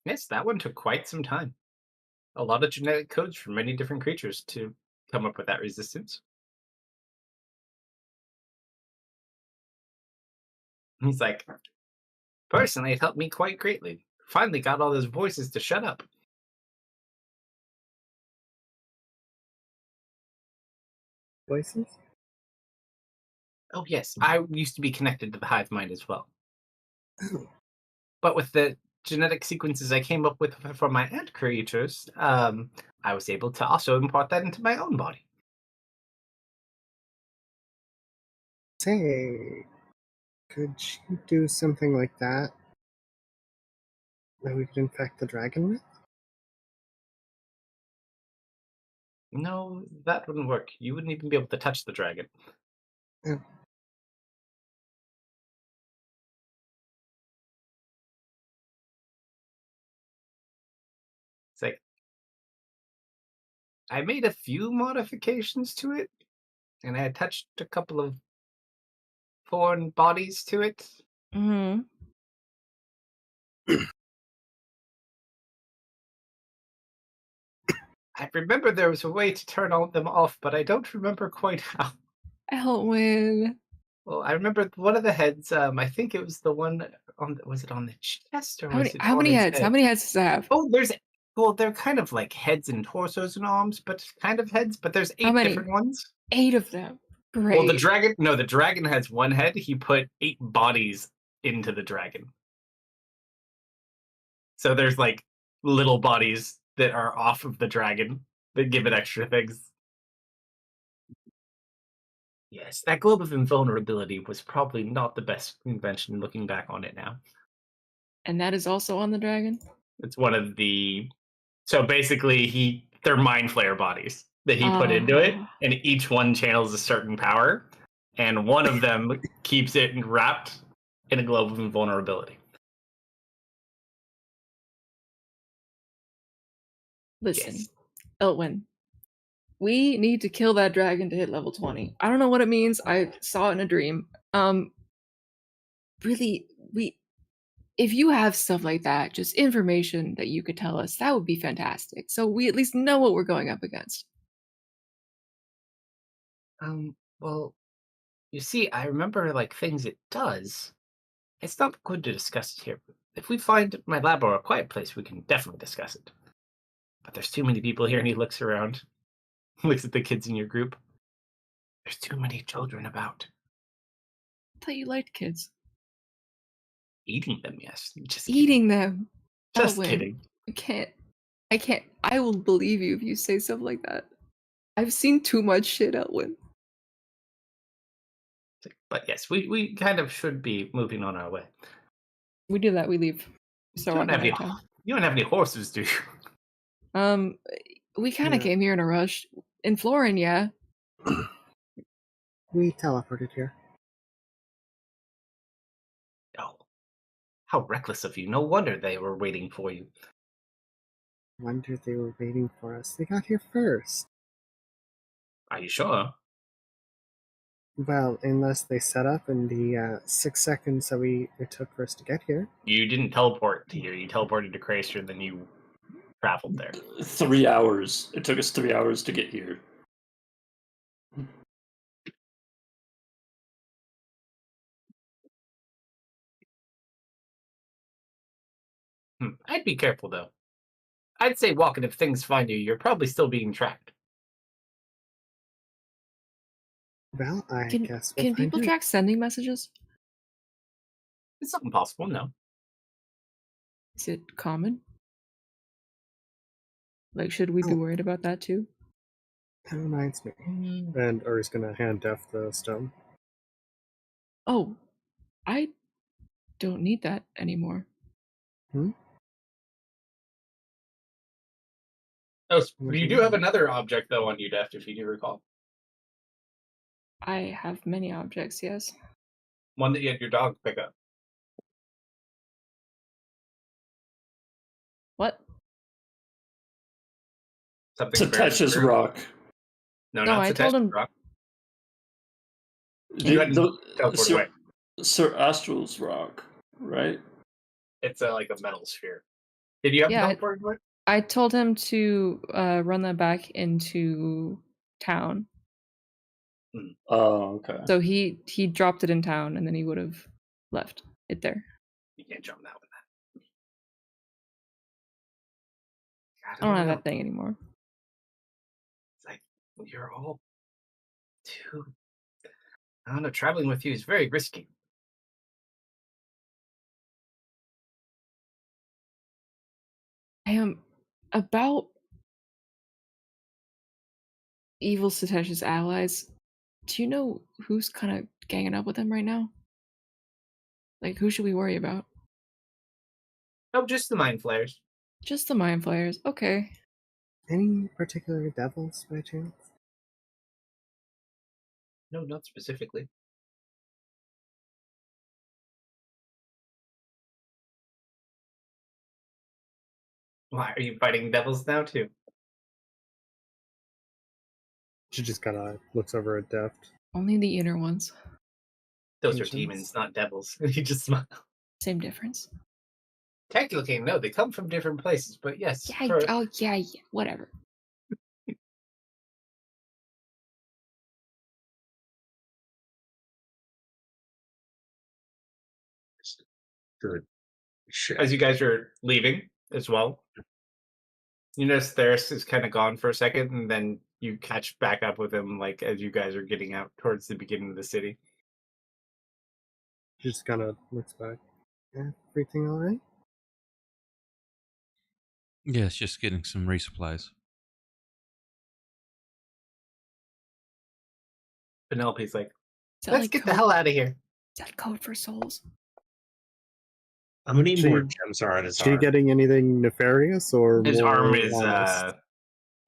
Yes, that one took quite some time. A lot of genetic codes for many different creatures to come up with that resistance. He's like, personally, it helped me quite greatly. Finally got all those voices to shut up. Voices? Oh, yes. I used to be connected to the hive mind as well. Oh. But with the genetic sequences I came up with for my ant creatures, I was able to also impart that into my own body. Say, could you do something like that we could infect the dragon with? No, that wouldn't work. You wouldn't even be able to touch the dragon. Oh. It's like, I made a few modifications to it, and I attached a couple of foreign bodies to it. Mm-hmm. I remember there was a way to turn all of them off, but I don't remember quite how. Elwin. Well, I remember one of the heads. I think it was the one on. Was it on the chest or How many heads? head? How many heads does it have? Oh, they're kind of like heads and torsos and arms, but kind of heads. But there's 8 many? different ones. 8 of them. Great. Well, the dragon has 1 head. He put 8 bodies into the dragon. So there's like little bodies that are off of the dragon that give it extra things. Yes, that globe of invulnerability was probably not the best invention looking back on it now. And that is also on the dragon? It's one of the... So basically, they're mind flare bodies that he put into it, and each one channels a certain power, and one of them keeps it wrapped in a globe of invulnerability. Listen, Yes. Elwyn, we need to kill that dragon to hit level 20. I don't know what it means. I saw it in a dream. Really, if you have stuff like that, just information that you could tell us, that would be fantastic. So we at least know what we're going up against. Well, you see, I remember like things it does. It's not good to discuss it here. If we find my lab or a quiet place, we can definitely discuss it. But there's too many people here, and he looks around, looks at the kids in your group. There's too many children about. I thought you liked kids. Eating them, yes. Just Eating them. Just Elwyn, kidding. I can't. I will believe you if you say stuff like that. I've seen too much shit, Elwyn. But yes, we kind of should be moving on our way. We do that. We leave. You don't have any horses, do you? We kind of Yeah. came here in a rush. In Florin, yeah. We teleported here. Oh, how reckless of you. No wonder they were waiting for you. Wonder they were waiting for us. They got here first. Are you sure? Well, unless they set up in the 6 seconds that it took for us to get here. You didn't teleport to here. You teleported to Craster, and then you traveled there. 3 hours. It took us 3 hours to get here. I'd be careful, though. I'd say walk, and if things find you, you're probably still being tracked. Well, I guess we'll Can find people out. track sending messages? It's something possible, no. Is it common? Like, should we be worried about that too? That reminds me. And Uri's gonna hand Def the stone. Oh, I don't need that anymore. Oh, you do have another object, though, on you, Deft, if you do recall. I have many objects, yes. One that you had your dog pick up. What? Something Satesh's rock. No, No, not I told Satesh's him- rock. You hadn't teleported away. Sir Astral's rock, right? It's like a metal sphere. Did you have Yeah, teleported away? I told him to run that back into town. Oh, okay. So he dropped it in town, and then he would have left it there. You can't jump that with that. I don't have that thing anymore. It's like, you're all too... I don't know, traveling with you is very risky. I am about evil Satesh's allies. Do you know who's kind of ganging up with him right now? Like, who should we worry about? Oh, just the mind flayers. Just the mind flayers. Okay. Any particular devils by chance? No, not specifically. Why are you fighting devils now too? She just kind of looks over at Deft. Only the inner ones. Those are Ancients? demons, not devils. You just smile. Same difference. Technically, no, they come from different places, but yes. Yeah. Oh, yeah. Whatever. Good. Shit. As you guys are leaving as well, you notice Theris is kind of gone for a second, and then you catch back up with him, like as you guys are getting out towards the beginning of the city. She just kind of looks back. Everything all right? Yeah, it's just getting some resupplies. Penelope's like, Is that let's like get the code- hell out of here. Is that code for souls? How many She- more gems are on his Is she arm? getting anything nefarious or His more arm is honest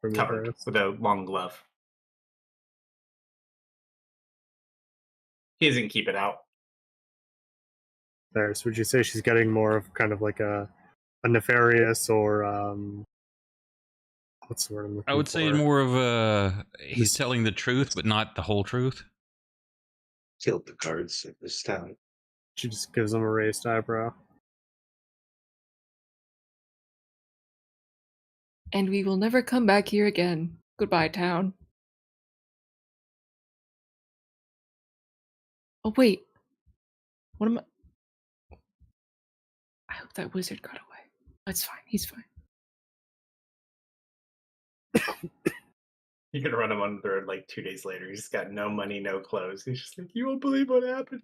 from covered nefarious? with a long glove. He doesn't keep it out. There. So would you say she's getting more of kind of like a nefarious or what's the word I'm looking for? I would say more of a he's Mis- telling the truth, but not the whole truth. Killed the guards of this town. She just gives him a raised eyebrow. And we will never come back here again. Goodbye, town. Oh, wait. What am I? I hope that wizard got away. That's fine. He's fine. You can run him on the road like 2 days later. He's got no money, no clothes. He's just like, you won't believe what happened.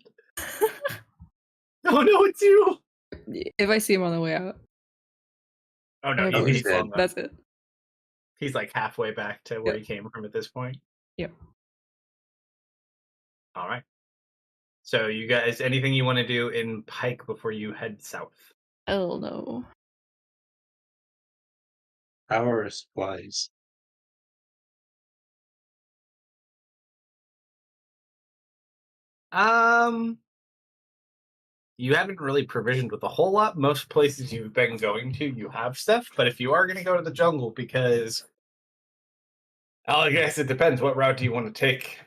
Oh no, it's you. If I see him on the way out. Oh no, Okay, he's dead. that's it. He's like halfway back to where Yep. he came from at this point. Yep. All right. So you guys, anything you want to do in Pike before you head south? Oh no. Our supplies. You haven't really provisioned with a whole lot. Most places you've been going to, you have stuff. But if you are going to go to the jungle, because I guess it depends. What route do you want to take?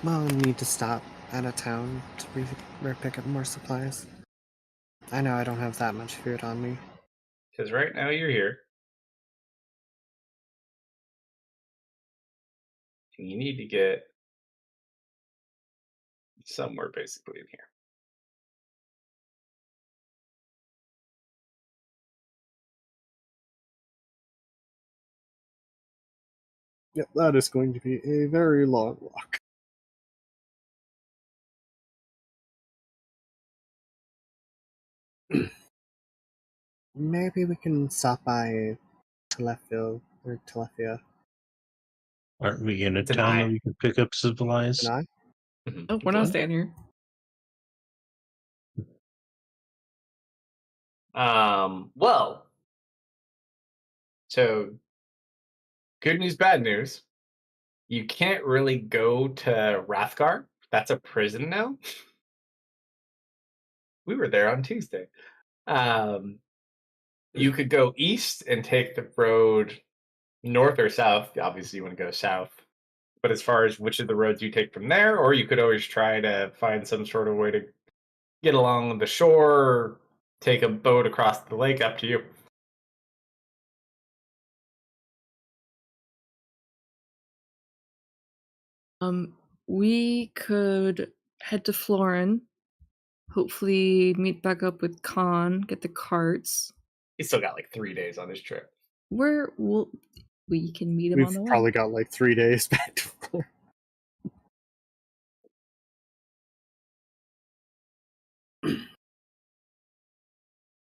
Well, I need to stop at a town to pick up more supplies. I know I don't have that much food on me. Because right now you're here, and you need to get somewhere basically in here. Yep, that is going to be a very long walk. Maybe we can stop by Telefia. Aren't we in a It's an town eye. that we can pick up supplies? Can I? Mhm. Oh, we're not staying here. Well, so good news, bad news. You can't really go to Rathgar. That's a prison now. We were there on Tuesday. You could go east and take the road north or south. Obviously, you want to go south. But as far as which of the roads you take from there, or you could always try to find some sort of way to get along the shore, or take a boat across the lake, up to you. We could head to Florin. Hopefully, meet back up with Khan. Get the carts. He's still got like 3 days on his trip. We can meet him on We've the way. probably got like 3 days back to Florida.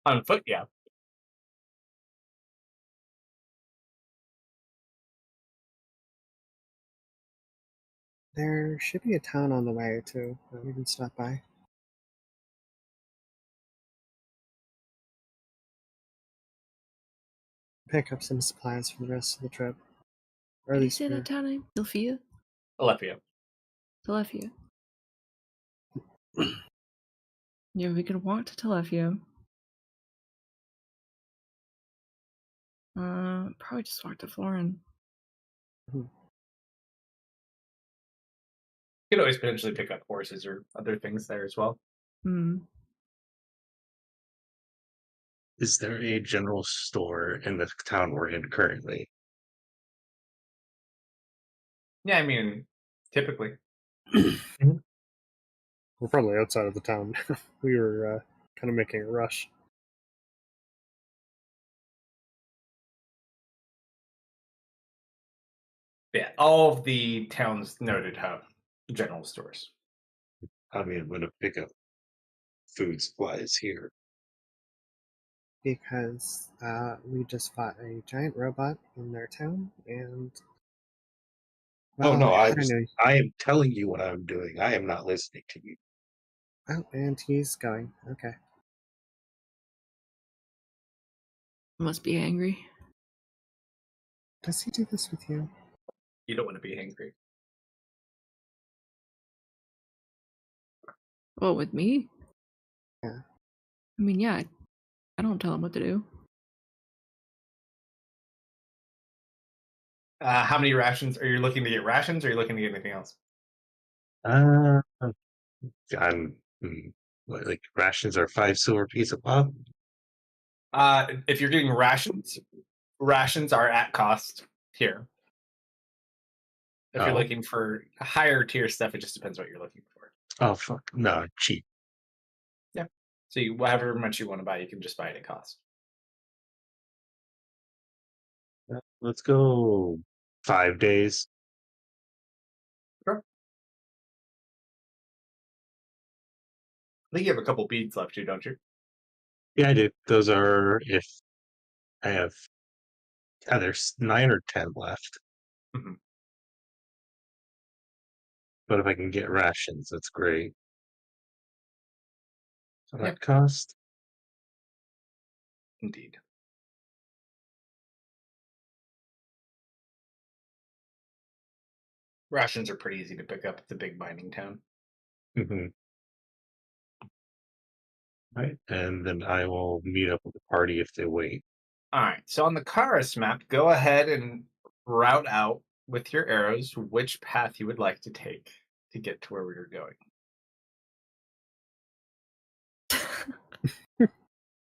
On foot, yeah. There should be a town on the way too that we can stop by. Pick up some supplies for the rest of the trip. Or Did at you least say for that town name? Delphia? Alephia. Telefia. Yeah, we could walk to Telefia. Probably just walk to Florin. You could always potentially pick up horses or other things there as well. Hmm. Is there a general store in the town we're in currently? Yeah, I mean, typically. we're probably outside of the town. We were kind of making a rush. Yeah, all of the towns noted have general stores. I mean, I'm going to pick up food supplies here. Because we just fought a giant robot in their town, and Oh Well, no, I don't know. I am telling you what I'm doing. I am not listening to you. Oh, and he's going. Okay. Must be angry. Does he do this with you? You don't want to be angry. Well, with me? Yeah. I mean, yeah, I don't tell him what to do. How many rations are you looking to get? Rations, or are you looking to get anything else? I'm like rations are 5 silver piece a pop. If you're getting rations, rations are at cost here. If you're Oh. looking for higher tier stuff, it just depends what you're looking for. Oh fuck no, cheap. So you, however much you want to buy, you can just buy it at cost. Let's go 5 days. Sure. I think you have a couple beads left too, don't you? Yeah, I do. Those are if I have. Yeah, there's 9 or 10 left. Mhm. But if I can get rations, that's great. So that Yep. cost. Indeed. Rations are pretty easy to pick up at the big mining town. Mm-hmm. Right, and then I will meet up with the party if they wait. All right. So on the Karas map, go ahead and route out with your arrows which path you would like to take to get to where we are going.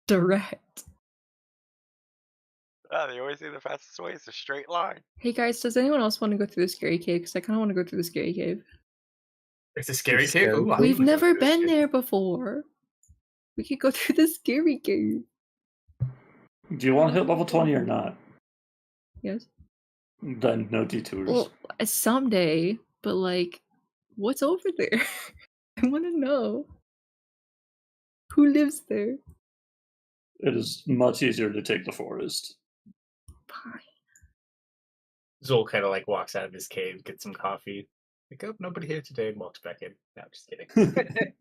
Direct. They always say the fastest way is a straight line. Hey guys, does anyone else want to go through the scary cave? Because I kind of want to go through the scary cave. It's a scary It's cave. scary Ooh, I We've wanna go never through this been cave. there before. We could go through the scary cave. Do you want to hit level 20 or not? Yes. Then no detours. Well, someday, but like, what's over there? I want to know. Who lives there? It is much easier to take the forest. Fine. Zol kind of like walks out of his cave, gets some coffee. Like, oh, nobody here today, and walks back in. No, just kidding.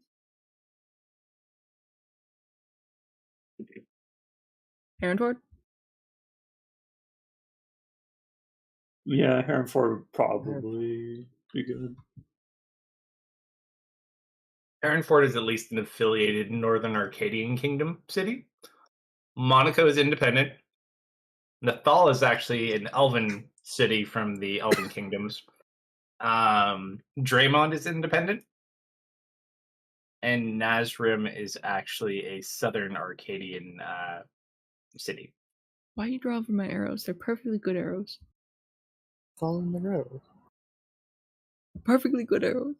Herrenford? Yeah, Herrenford would probably be good. Herrenford is at least an affiliated Northern Arcadian Kingdom city. Monaco is independent. Nathal is actually an elven city from the Elven Kingdoms. Draymond is independent. And Nazrim is actually a Southern Arcadian city. Why you draw over my arrows? They're perfectly good arrows. Fall in the road. Perfectly good arrows.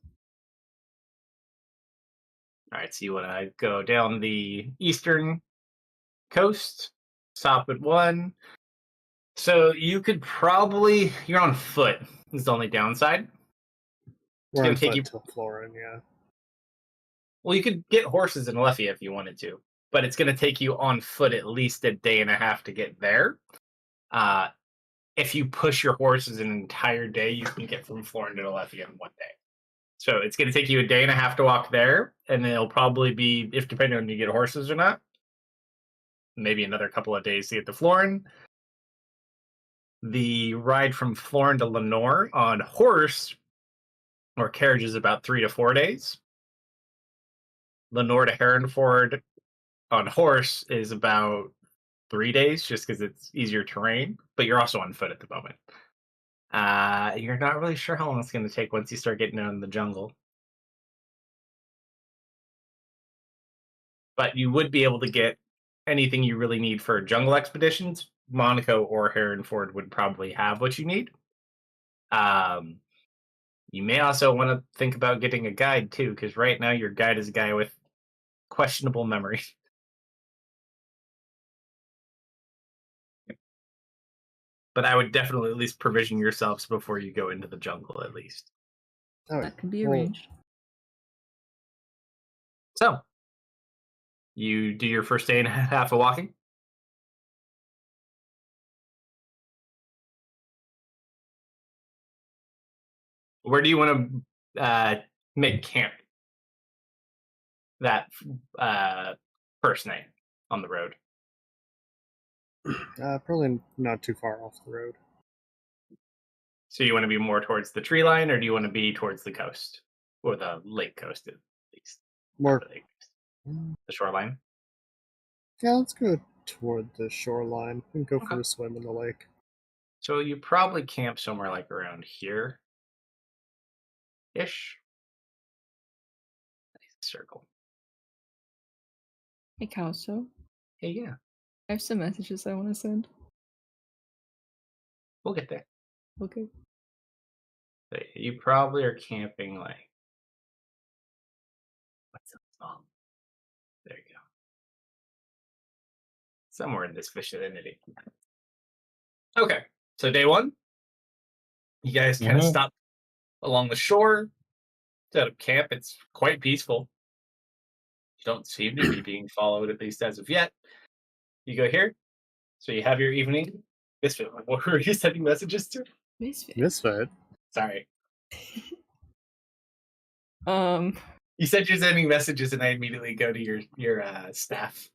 All right, so you want to go down the eastern coast, stop at one. So you could probably, you're on foot, is the only downside. We're gonna on take foot you- to Florin, yeah. Well, you could get horses in Leffia if you wanted to, but it's going to take you on foot at least a day and a half to get there. If you push your horses an entire day, you can get from Florin to Leffia in one day. So it's going to take you a day and a half to walk there, and it'll probably be, if depending on if you get horses or not, maybe another couple of days to get to Florin. The ride from Florin to Lenore on horse or carriage is about 3 to 4 days. Lenore to Herrenford on horse is about 3 days, just because it's easier terrain, but you're also on foot at the moment. You're not really sure how long it's going to take once you start getting out in the jungle. But you would be able to get anything you really need for jungle expeditions. Monaco or Herrenford would probably have what you need. You may also want to think about getting a guide too, because right now your guide is a guy with questionable memory. But I would definitely at least provision yourselves before you go into the jungle, at least. Oh, That can be well, arranged. So, you do your first day and a half of walking. Where do you want to make camp that first night on the road? Probably not too far off the road. So you want to be more towards the tree line, or do you want to be towards the coast or the lake coast at least? More. The lake coast. The shoreline. Yeah, let's go toward the shoreline and go for a swim in the lake. So you probably camp somewhere like around here, ish. Nice circle. Hey, Kalsto. Hey, yeah, I have some messages I want to send. we'll get there. Okay. So you probably are camping like what's that song? There you go. Somewhere in this vicinity. Okay, so day one, you guys kind of stop along the shore, set up camp. It's quite peaceful. You don't seem to be being followed, at least as of yet. You go here, so you have your evening. Misfit, what were you sending messages to? Misfit. Sorry. You said you're sending messages, and I immediately go to your staff.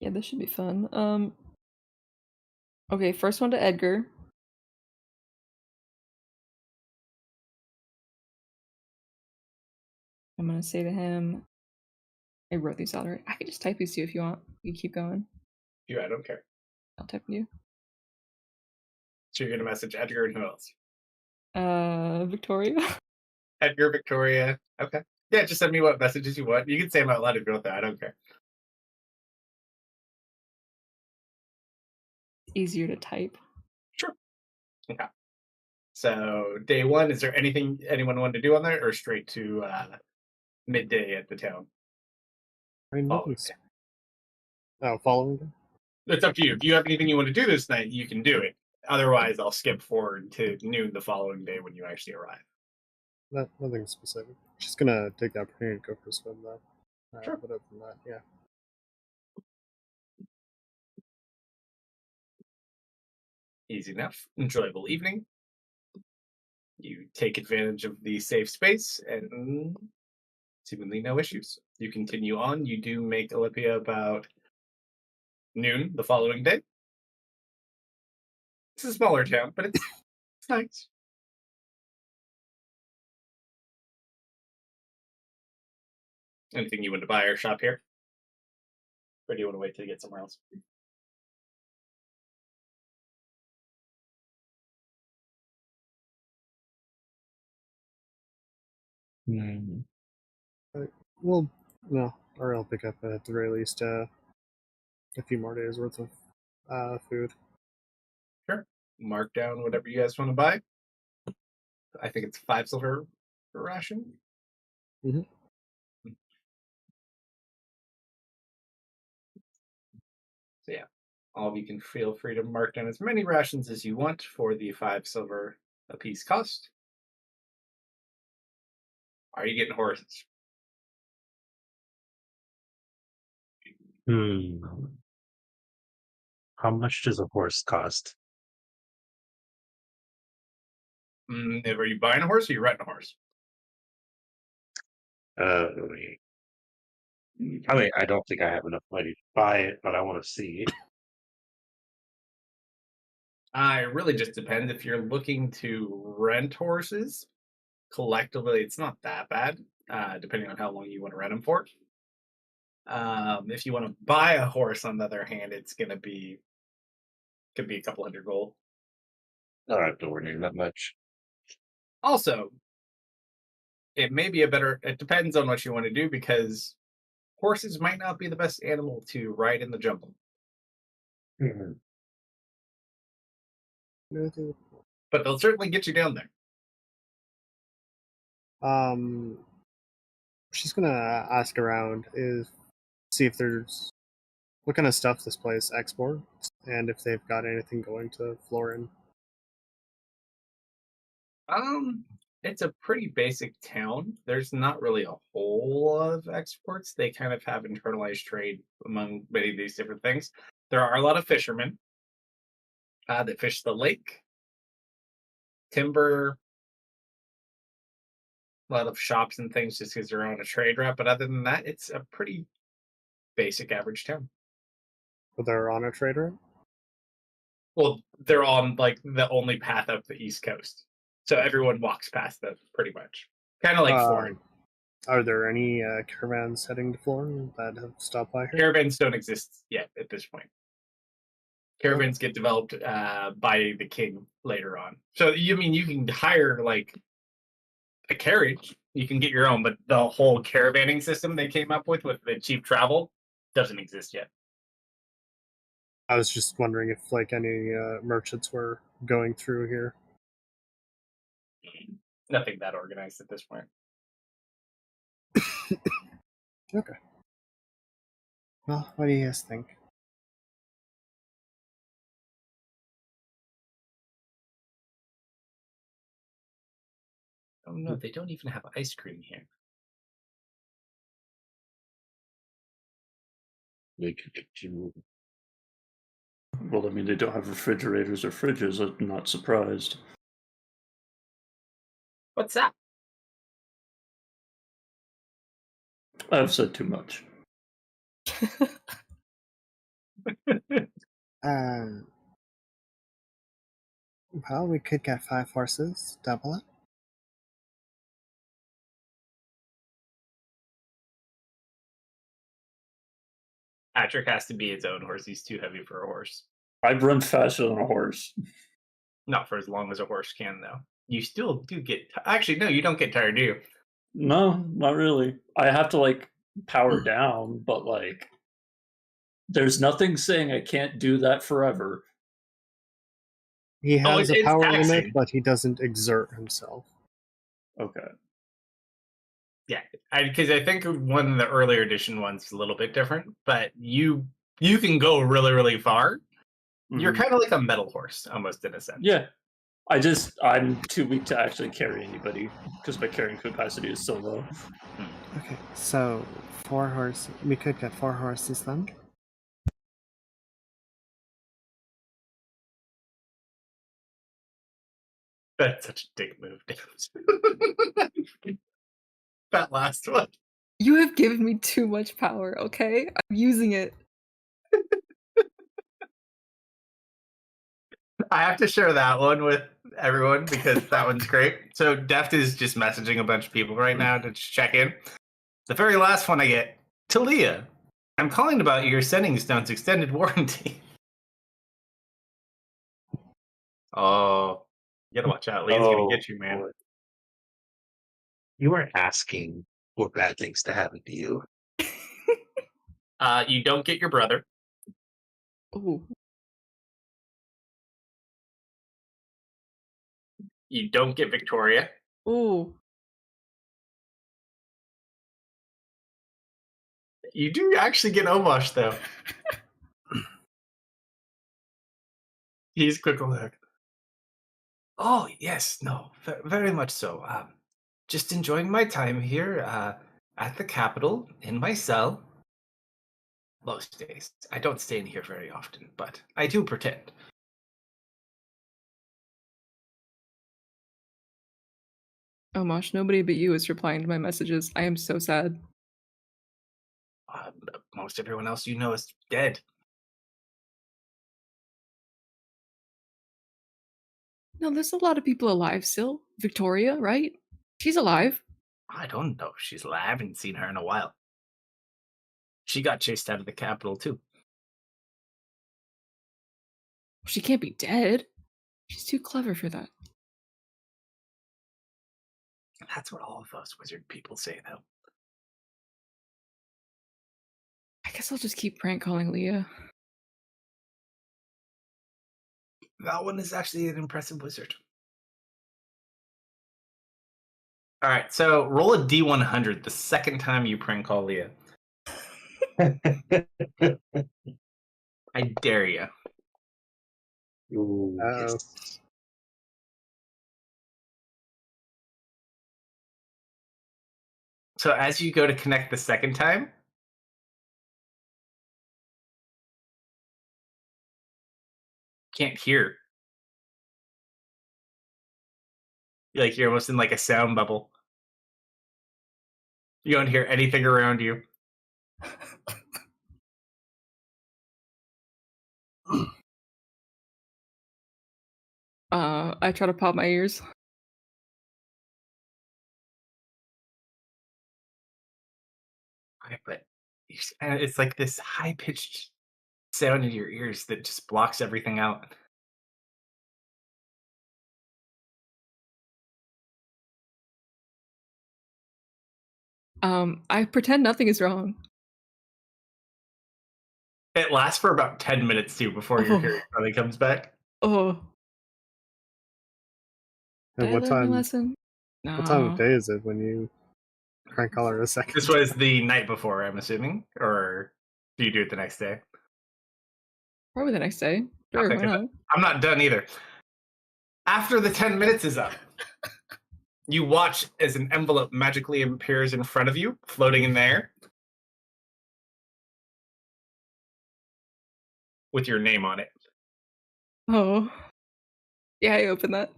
Yeah, this should be fun. Okay, first one to Edgar. I'm gonna say to him, I wrote these out already. I can just type these to you if you want. You keep going. Yeah, I don't care. I'll type you. So you're gonna message Edgar and who else? Victoria. Edgar, Victoria. Okay. Yeah, just send me what messages you want. You can say them out loud if you want that. I don't care. Easier to type. Sure. Okay. So day one, is there anything anyone wanted to do on there, or straight to midday at the town? I mean, nothing's. Oh, following them? It's up to you. If you have anything you want to do this night, you can do it. Otherwise, I'll skip forward to noon the following day when you actually arrive. Nothing specific. Just gonna take the opportunity to go for a swim, though. Sure. But other than that, yeah. Easy enough. Enjoyable evening. You take advantage of the safe space and seemingly no issues. You continue on. You do make Olympia about noon the following day. It's a smaller town, but it's nice. Anything you want to buy or shop here? Or do you want to wait till you get somewhere else? Well, no, or I'll pick up at the very least a few more days worth of food. Sure. Mark down whatever you guys want to buy. I think it's 5 silver per ration. Mm-hmm. So yeah, all of you can feel free to mark down as many rations as you want for the 5 silver a piece cost. Are you getting horses? How much does a horse cost? Are you buying a horse or are you renting a horse? I mean, I don't think I have enough money to buy it, but I want to see it. It really just depends. If you're looking to rent horses, collectively, it's not that bad, depending on how long you want to rent them for. If you want to buy a horse, on the other hand, it's could be a couple hundred gold. I don't have to worry that much. Also, it may be it depends on what you want to do, because horses might not be the best animal to ride in the jungle. Mm-hmm. But they'll certainly get you down there. She's gonna ask around, see if there's what kind of stuff this place exports, and if they've got anything going to Florin. It's a pretty basic town. There's not really a whole lot of exports. They kind of have internalized trade among many of these different things. There are a lot of fishermen that fish the lake. timber, a lot of shops and things just because they're on a trade route. But other than that, it's a pretty basic average town. But they're on a trade route? Well, they're on like the only path up the East Coast, so everyone walks past them pretty much. Kind of like Florin. Are there any caravans heading to Florin that have stopped by here? Caravans don't exist yet at this point. Caravans get developed by the king later on. So you can hire like a carriage. You can get your own, but the whole caravanning system they came up with the cheap travel doesn't exist yet. I was just wondering if like any merchants were going through here. Nothing that organized at this point. Okay. Well, what do you guys think? Oh no, they don't even have ice cream here. They could get you. Well, I mean, they don't have refrigerators or fridges. I'm not surprised. What's that? I've said too much. Well, we could get 5 horses, double it. Patrick has to be his own horse. He's too heavy for a horse. I'd run faster than a horse. Not for as long as a horse can, though. You still do get. Actually, no, you don't get tired, do you? No, not really. I have to like power down, but like, there's nothing saying I can't do that forever. He has a it's power taxing. limit, but he doesn't exert himself. Okay. Yeah, because I think one of the earlier edition ones is a little bit different, but you can go really, really far. You're Mhm. kind of like a metal horse, almost in a sense. Yeah. I'm too weak to actually carry anybody because my carrying capacity is so low. Okay, so 4 horses. We could get 4 horses then. That's such a dick move, that last one. You have given me too much power, okay? I'm using it. I have to share that one with everyone because that one's great. So Deft is just messaging a bunch of people right now to just check in. The very last one I get, Talia, I'm calling about your Sending Stones extended warranty. Oh, you gotta watch out. Leah's gonna get you, man. Lord. You are asking for bad things to happen to you. You don't get your brother. Ooh. You don't get Victoria. Ooh. You do actually get Omosh, though. He's quick on that. Oh, yes, no, very much so. Just enjoying my time here at the Capitol, in my cell. Most days. I don't stay in here very often, but I do pretend. Oh Mosh, nobody but you is replying to my messages. I am so sad. Most everyone else you know is dead. No, there's a lot of people alive still. Victoria, right? She's alive. I don't know if she's alive. I haven't seen her in a while. She got chased out of the Capitol, too. She can't be dead. She's too clever for that. That's what all of those wizard people say, though. I guess I'll just keep prank calling Leah. That one is actually an impressive wizard. All right, so roll a D100 the second time you prank call Leah. I dare you. Ooh, yes. So as you go to connect the second time, can't hear. You're almost in like a sound bubble. You don't hear anything around you. I try to pop my ears. Okay, but it's like this high pitched sound in your ears that just blocks everything out. I pretend nothing is wrong. It lasts for about 10 minutes too before your hearing finally comes back. Oh. And Did I what learn my time? lesson? What time of No. day is it when you crank color a second? This was the night before, I'm assuming, or do you do it the next day? Probably the next day. Sure, Okay, why 'cause not? I'm not done either. After the 10 minutes is up, you watch as an envelope magically appears in front of you, floating in the air, with your name on it. Oh. Yeah, I open that.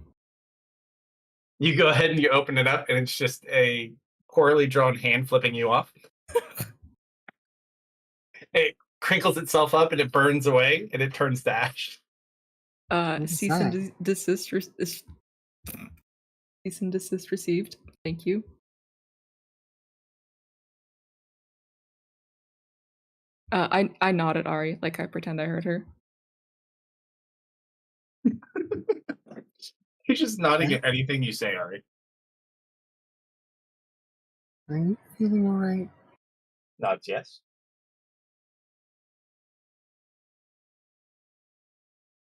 You go ahead and you open it up, and it's just a poorly drawn hand flipping you off. It crinkles itself up and it burns away, and it turns to ash. What is Cease and that? desist. Cease and desist received. Thank you. I nod at Ari, like I pretend I heard her. You're just nodding at anything you say, Ari. Are you feeling alright? Nods yes.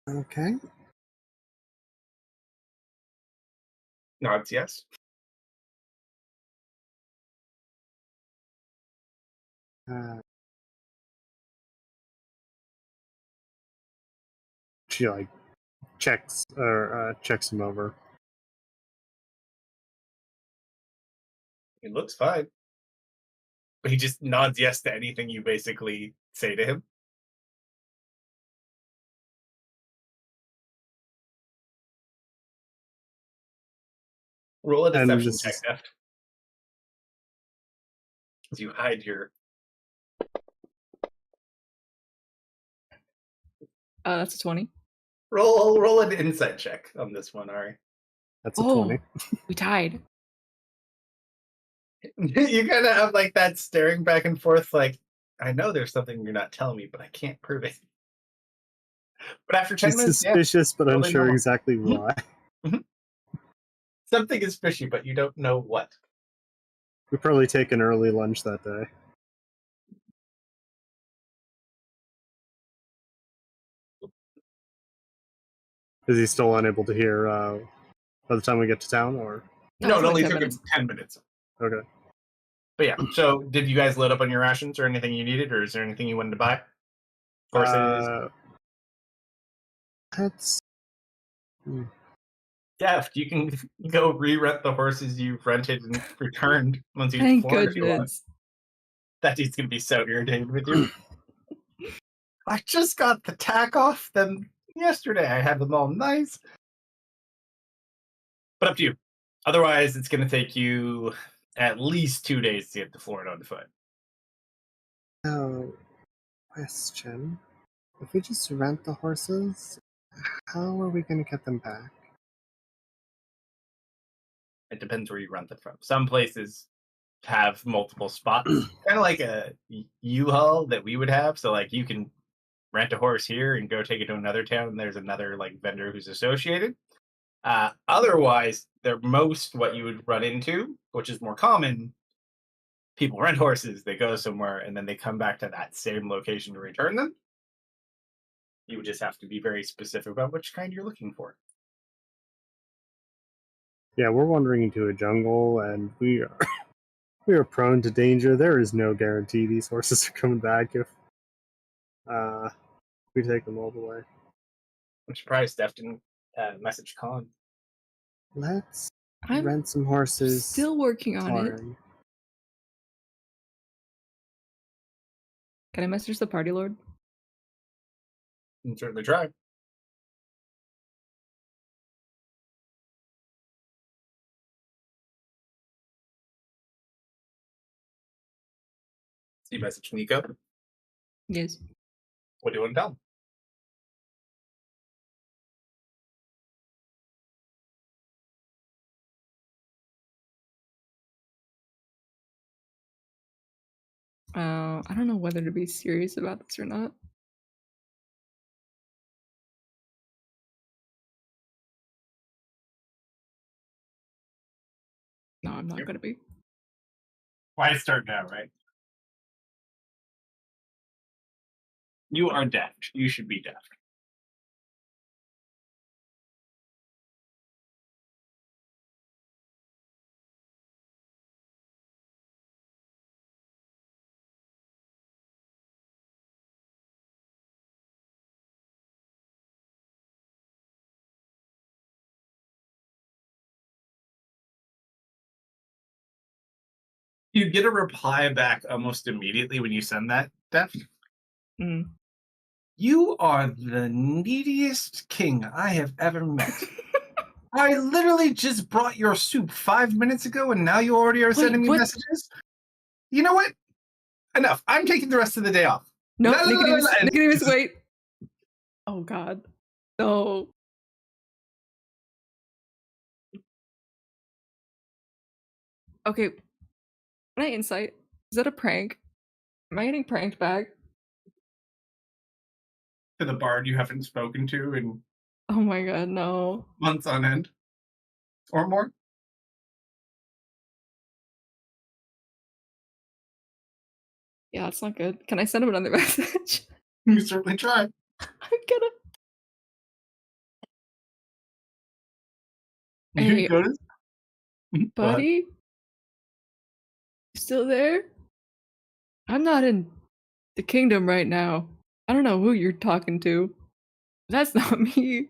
Okay. Nods yes. She like checks him over. He looks fine. But he just nods yes to anything you basically say to him. Roll a And deception this check, is Deft. As you hide your. That's a 20. Roll an insight check on this one, Ari. that's a 20. We tied. You kind of have like that staring back and forth, like, I know there's something you're not telling me, but I can't prove it. But after 10 She's minutes, suspicious, but totally unsure normal. exactly why. Something is fishy, but you don't know what. We probably take an early lunch that day. Is he still unable to hear by the time we get to town, or? No, it only only 10 took minutes. 10 minutes. Okay. But yeah, so did you guys load up on your rations or anything you needed, or is there anything you wanted to buy? Horses? That's Deft, you can go re-rent the horses you've rented and returned once you've Thank flown if you want. goodness. That dude's gonna be so irritated with you. I just got the tack off them yesterday. I had them all nice. But up to you. Otherwise, it's gonna take you at least 2 days to get to Florida on foot. no question. If we just rent the horses, how are we going to get them back? It depends where you rent them from. Some places have multiple spots, kind of like a U-Haul that we would have. So like you can rent a horse here and go take it to another town, and there's another like vendor who's associated. Otherwise, they're most what you would run into, which is more common. People rent horses, they go somewhere, and then they come back to that same location to return them. You would just have to be very specific about which kind you're looking for. Yeah, we're wandering into a jungle, and we are prone to danger. There is no guarantee these horses are coming back if we take them all the way. I'm surprised Steph didn't message Colin. Let's I'm rent some horses. still working on it. tomorrow. Can I message the party lord? You can certainly try. You message Nico. Yes. What do you want to tell him? I don't know whether to be serious about this or not. No, I'm not gonna be. Why start now, right? You are deaf. You should be deaf. You get a reply back almost immediately when you send that, Deaf. Mm. You are the neediest king I have ever met. I literally just brought your soup 5 minutes ago, and now you already are sending me what? messages? You know what? Enough. I'm taking the rest of the day off. No, No. Nicodemus, wait. Oh God, no. Okay, can I insight? Is that a prank? Am I getting pranked back? To the bard you haven't spoken to in Oh my God, no. months on end. Or more. Yeah, it's not good. Can I send him another message? You certainly try. I'm gonna. You Hey, go to... buddy, you still there? I'm not in the kingdom right now. I don't know who you're talking to. That's not me.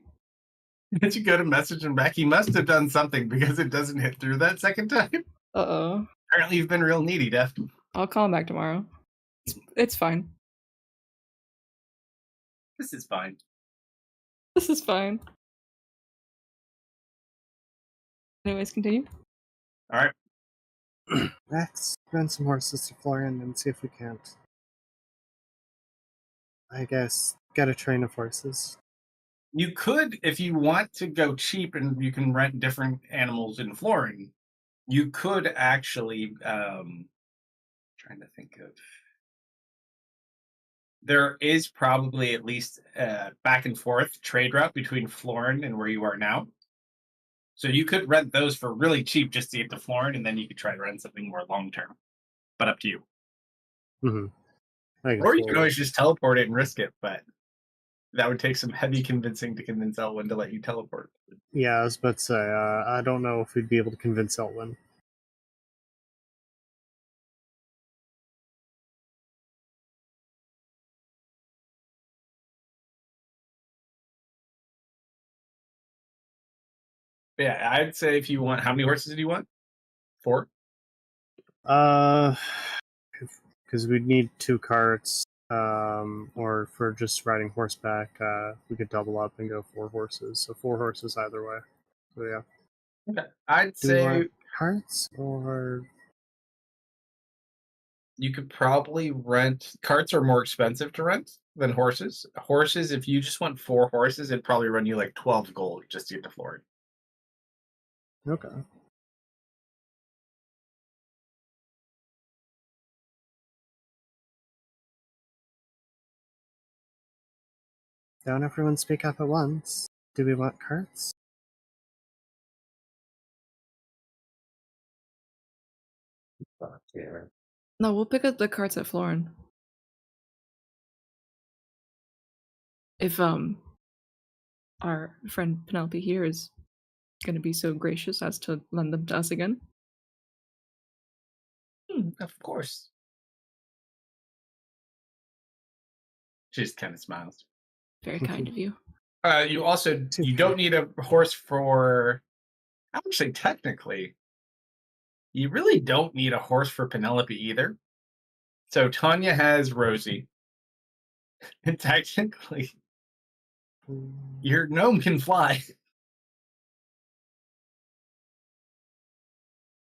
Did you go to message him back? He must have done something because it doesn't hit through that second time. Uh-oh. Apparently you've been real needy, Def. I'll call him back tomorrow. It's fine. This is fine. This is fine. Anyways, continue. Alright. Let's rent some horses to Florian and see if we can't. I guess get a train of horses. You could, if you want to go cheap and you can rent different animals in Florin, you could actually trying to think of, there is probably at least back and forth trade route between Florin and where you are now. So you could rent those for really cheap just to get to Florin, and then you could try to rent something more long term. But up to you. Or you can always just teleport it and risk it, but that would take some heavy convincing to convince Elwyn to let you teleport. Yeah, I was about to say, I don't know if we'd be able to convince Elwyn. But yeah, I'd say if you want, how many horses do you want? 4? Because we'd need 2 carts, or for just riding horseback, we could double up and go 4 horses. So 4 horses either way. So yeah. Okay. I'd Do we say want carts or you could probably rent. Carts are more expensive to rent than horses. Horses, if you just want 4 horses, it'd probably run you like 12 gold just to get to Florida. okay? Don't everyone speak up at once. Do we want carts? No, we'll pick up the carts at Florin. If our friend Penelope here is gonna be so gracious as to lend them to us again. Of course. She just kind of smiles. Very kind of you. You also, you don't need a horse for, actually, technically, you really don't need a horse for Penelope either. So Tanya has Rosie. And technically, your gnome can fly.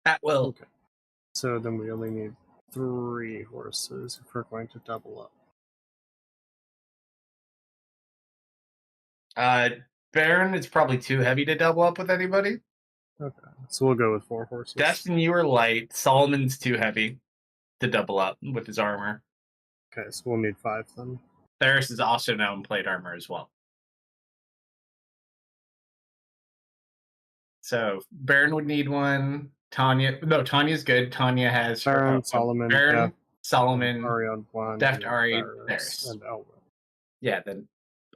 At will. Okay. So then we only need 3 horses if we're going to double up. Baron is probably too heavy to double up with anybody. Okay, so we'll go with 4 horses. Destin, you are light. Solomon's too heavy to double up with his armor. Okay, so we'll need 5 then. Theris is also now in plate armor as well. So Baron would need one. Tanya's good. Tanya has Baron, Solomon, Baron, Deft, Solomon, Ari on 1, Deft, and Ari, Theris, Theris. and Elwyn. Yeah, then.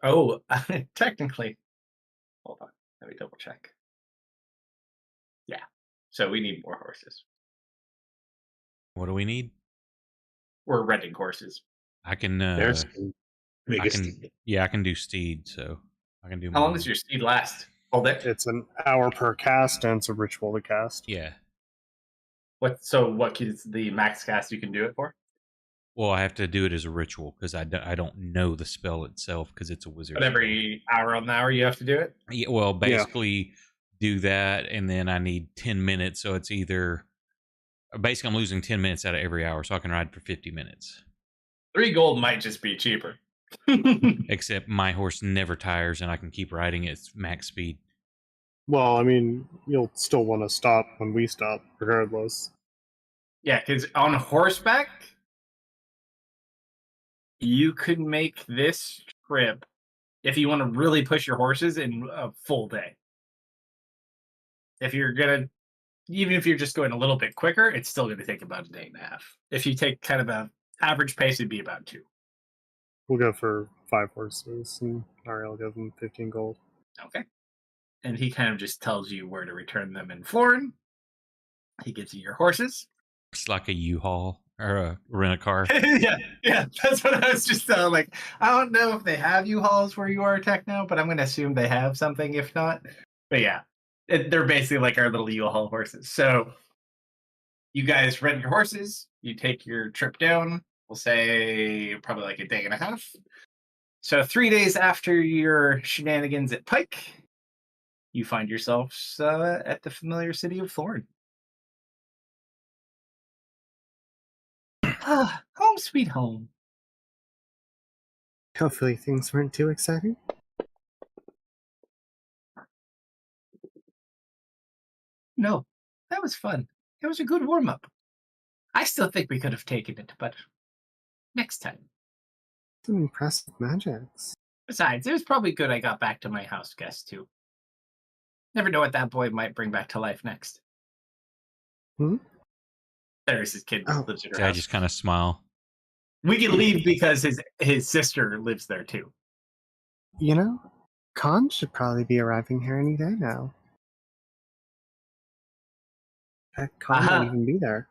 Oh, technically. Hold on. Let me double check. Yeah. So we need more horses. What do we need? We're renting horses. I can. There's I can. Yeah, I can do steed. So I can do. How long does your steed last? Hold it. It's an hour per cast, and it's a ritual to cast. Yeah. What is the max cast you can do it for? Well, I have to do it as a ritual because I don't know the spell itself because it's a wizard. But every hour on the hour you have to do it? Yeah, well, basically do that, and then I need 10 minutes. So it's either basically I'm losing 10 minutes out of every hour, so I can ride for 50 minutes. 3 gold might just be cheaper. Except my horse never tires, and I can keep riding its max speed. Well, I mean, you'll still want to stop when we stop, regardless. Yeah, because on horseback, you could make this trip if you want to really push your horses in a full day. If you're even if you're just going a little bit quicker, it's still going to take about a day and a half. If you take kind of an average pace, it'd be about 2. We'll go for 5 horses, and Ari will give them 15 gold. Okay. And he kind of just tells you where to return them in Florin. He gives you your horses. It's like a U-Haul or a rent-a-car. yeah. That's what I was just like. I don't know if they have U-Hauls where you are, Techno, but I'm going to assume they have something. If not, but yeah, they're basically like our little U-Haul horses. So you guys rent your horses. You take your trip down. We'll say probably like a day and a half. So 3 days after your shenanigans at Pike, you find yourselves at the familiar city of Thorn. Home sweet home. Hopefully things weren't too exciting. No, that was fun. It was a good warm-up. I still think we could have taken it, but next time. Some impressive magics. Besides, it was probably good I got back to my house guest, too. Never know what that boy might bring back to life next. There's his kid lives at her I house. just kind of smile. We can leave because his sister lives there, too. You know, Khan should probably be arriving here any day now. Heck, Khan might even be there.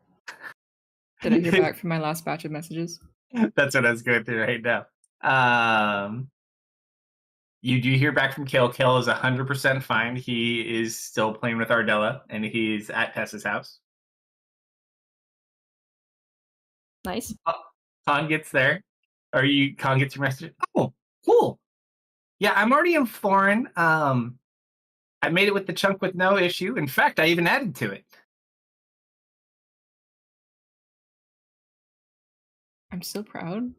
Did I hear back from my last batch of messages? That's what I was going through right now. You do hear back from Kale. Kale is 100% fine. He is still playing with Ardella, and he's at Tessa's house. Nice. Khan gets there. Khan gets your message. Oh, cool. Yeah, I'm already in Florin. I made it with the chunk with no issue. In fact, I even added to it. I'm so proud.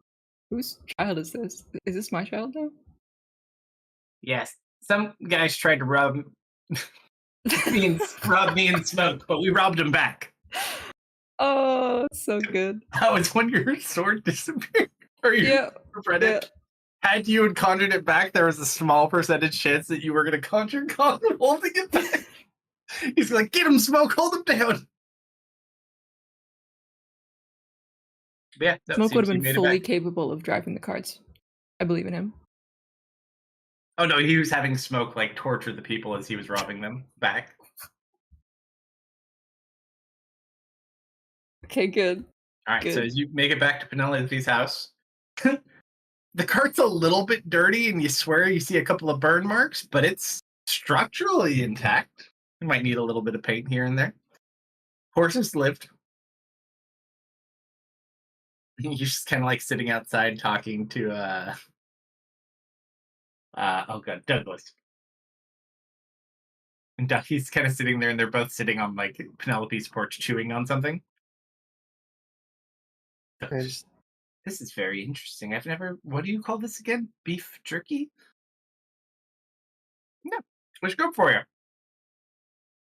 Whose child is this? Is this my child now? Yes. Some guys tried to rob me and Smoke, but we robbed him back. Oh, so good. That was when your sword disappeared. Or you read it. Had you had conjured it back, there was a small percentage chance that you were going to conjure Khan holding it back. He's like, get him, Smoke, hold him down. Yeah, Smoke would have been fully capable of driving the carts. I believe in him. Oh no, he was having Smoke like torture the people as he was robbing them back. Okay, good. All right, good. so as you make it back to Penelope's house, the cart's a little bit dirty, and you swear you see a couple of burn marks, but it's structurally intact. You might need a little bit of paint here and there. Horses lived. You're just kind of like sitting outside talking to Douglas. And Ducky's kind of sitting there, and they're both sitting on like Penelope's porch chewing on something. This is very interesting. I've never. What do you call this again? Beef jerky? No, it's good for you.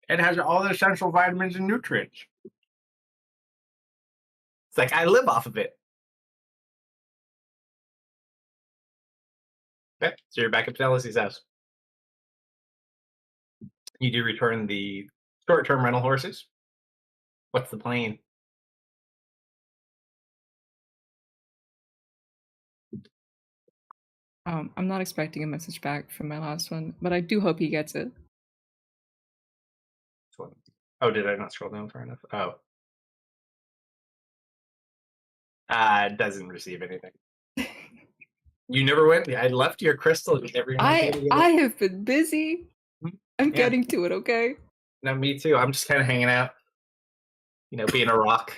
It has all the essential vitamins and nutrients. It's like I live off of it. Okay, so you're back at Penelope's house. You do return the short-term rental horses. What's the plan? I'm not expecting a message back from my last one, but I do hope he gets it. Oh, did I not scroll down far enough? Oh. Doesn't receive anything. You never went? I left your crystal. You never even went to get it. I have been busy. I'm Yeah. getting to it, okay? No, me too. I'm just kind of hanging out. You know, being a rock.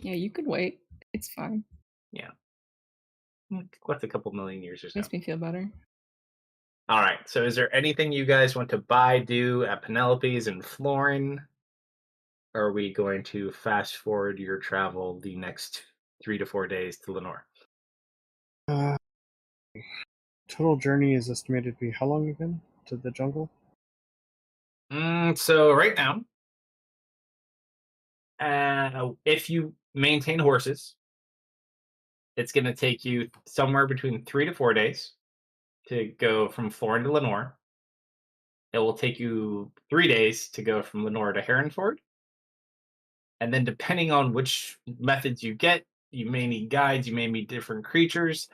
Yeah, you can wait. It's fine. Yeah. What's a couple million years or so? Makes me feel better. All right. So is there anything you guys want to buy, do at Penelope's and Florin? Or are we going to fast forward your travel the next 3 to 4 days to Lenore? Total journey is estimated to be how long again to the jungle? So right now, if you maintain horses, it's going to take you somewhere between 3 to 4 days to go from Florin to Lenore. It will take you 3 days to go from Lenore to Heronford. And then depending on which methods you get, you may need guides, you may need different creatures.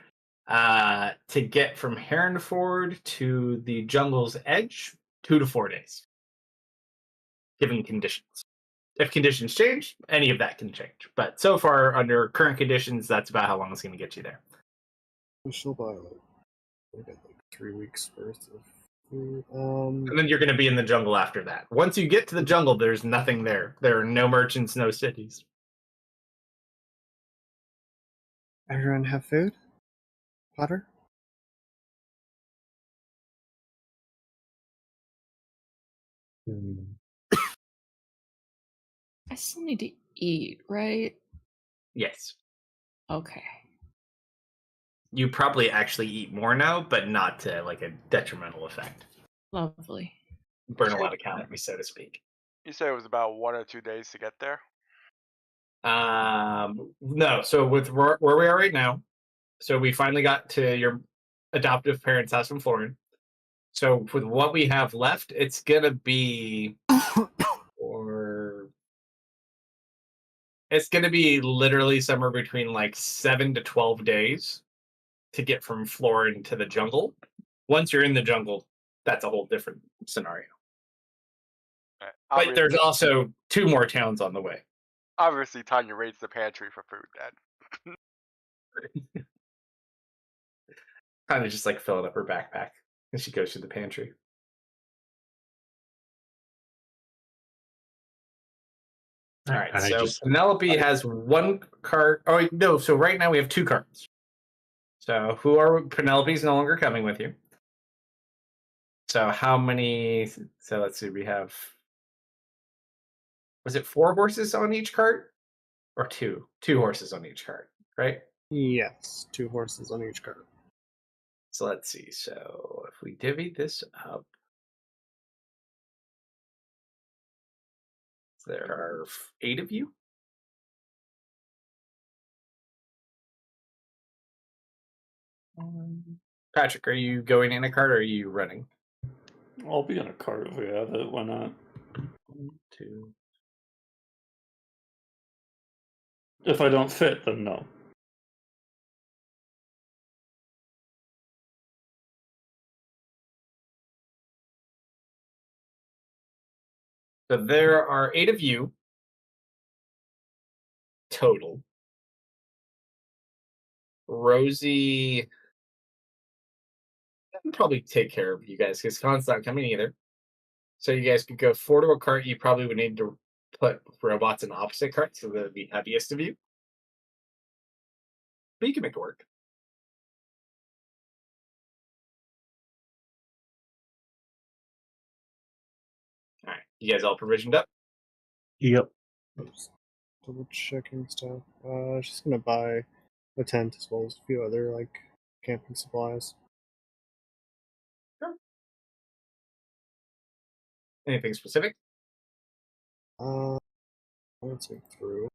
To get from Heronford to the jungle's edge, 2 to 4 days, given conditions. If conditions change, any of that can change. But so far, under current conditions, that's about how long it's going to get you there. We still buy like 3 weeks worth of food. And then you're going to be in the jungle after that. Once you get to the jungle, there's nothing there. There are no merchants, no cities. Everyone have food? Potter? I still need to eat, right? Yes. Okay. You probably actually eat more now, but not to like a detrimental effect. Lovely. Burn a lot of calories, so to speak. You said it was about 1 or 2 days to get there? No. So with where we are right now, so we finally got to your adoptive parents' house in Florin. So with what we have left, it's gonna be it's gonna be literally somewhere between like 7 to 12 days to get from Florin to the jungle. Once you're in the jungle, that's a whole different scenario. But there's also 2 more towns on the way. Obviously, Tanya raids the pantry for food then. Kind of just like filling up her backpack as she goes to the pantry. All right, And so Penelope has 1 cart. Oh, wait, no. So right now we have 2 carts. So Penelope's no longer coming with you. So how many? So let's see. We have. Was it 4 horses on each cart, or 2? 2 horses on each cart, right? Yes, 2 horses on each cart. So let's see. So if we divvy this up, there are 8 of you. Patrick, are you going in a cart or are you running? I'll be in a cart if we have it. Why not? 1, 2. If I don't fit, then no. So there are 8 of you total. Rosie can probably take care of you guys because Khan's not coming either. So you guys could go 4 to a cart. You probably would need to put robots in opposite carts, so they're the heaviest of you. But you can make it work. All right, you guys all provisioned up? Yep. Oops. double checking stuff. Just gonna buy a tent as well as a few other like camping supplies. Anything specific? Let's think through.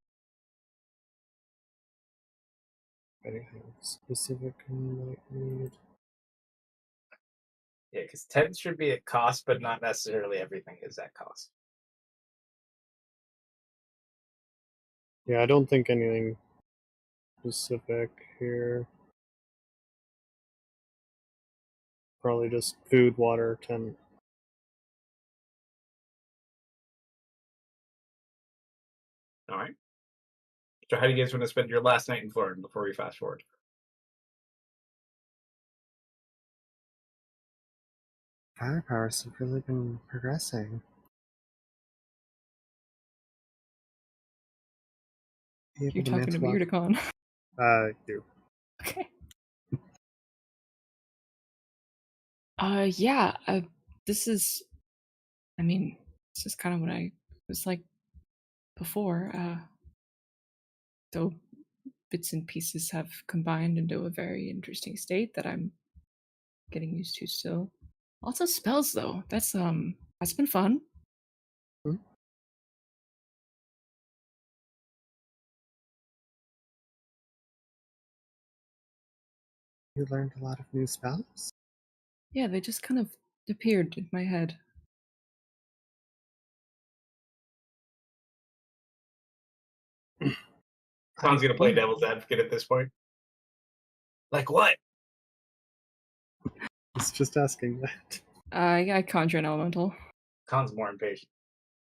Anything specific I might need? Yeah, because tents should be at cost, but not necessarily everything is at cost. Yeah, I don't think anything specific here. Probably just food, water, tent. All right. So, how do you guys want to spend your last night in Florida before we fast forward? Firepower's really been progressing. You're talking to me or to Con? You. Okay. Yeah. This is. I mean, this is kind of what I was like before. Though bits and pieces have combined into a very interesting state that I'm getting used to still. Lots of spells though. That's been fun. Hmm? You learned a lot of new spells? Yeah, they just kind of appeared in my head. Con's gonna play devil's advocate at this point. Like what? It's just asking that. Yeah, I conjure an elemental. Con's more impatient.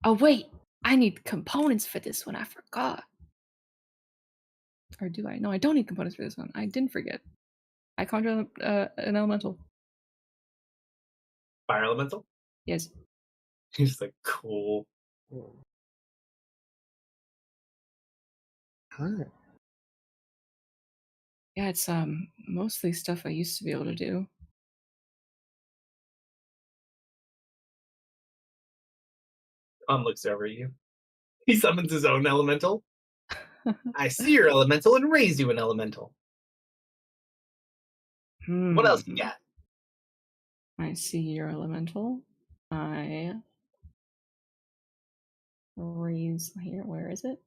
Oh wait, I need components for this one. I forgot. Or do I? No, I don't need components for this one. I didn't forget. I conjure an elemental. Fire elemental? Yes. He's like, cool. Hi. Yeah, it's mostly stuff I used to be able to do. Con looks over at you. He summons his own elemental. I see your elemental and raise you an elemental. What else you got? I see your elemental. I raise here. Where is it?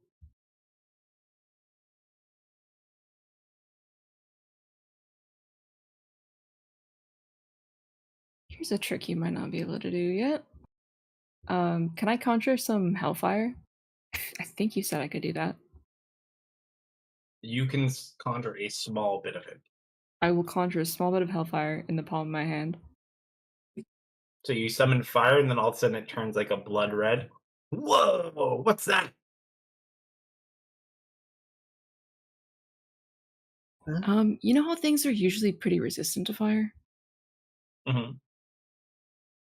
Here's a trick you might not be able to do yet. Can I conjure some hellfire? I think you said I could do that. You can conjure a small bit of it. I will conjure a small bit of hellfire in the palm of my hand. So you summon fire, and then all of a sudden it turns like a blood red. Whoa! What's that? You know how things are usually pretty resistant to fire? Mm-hmm.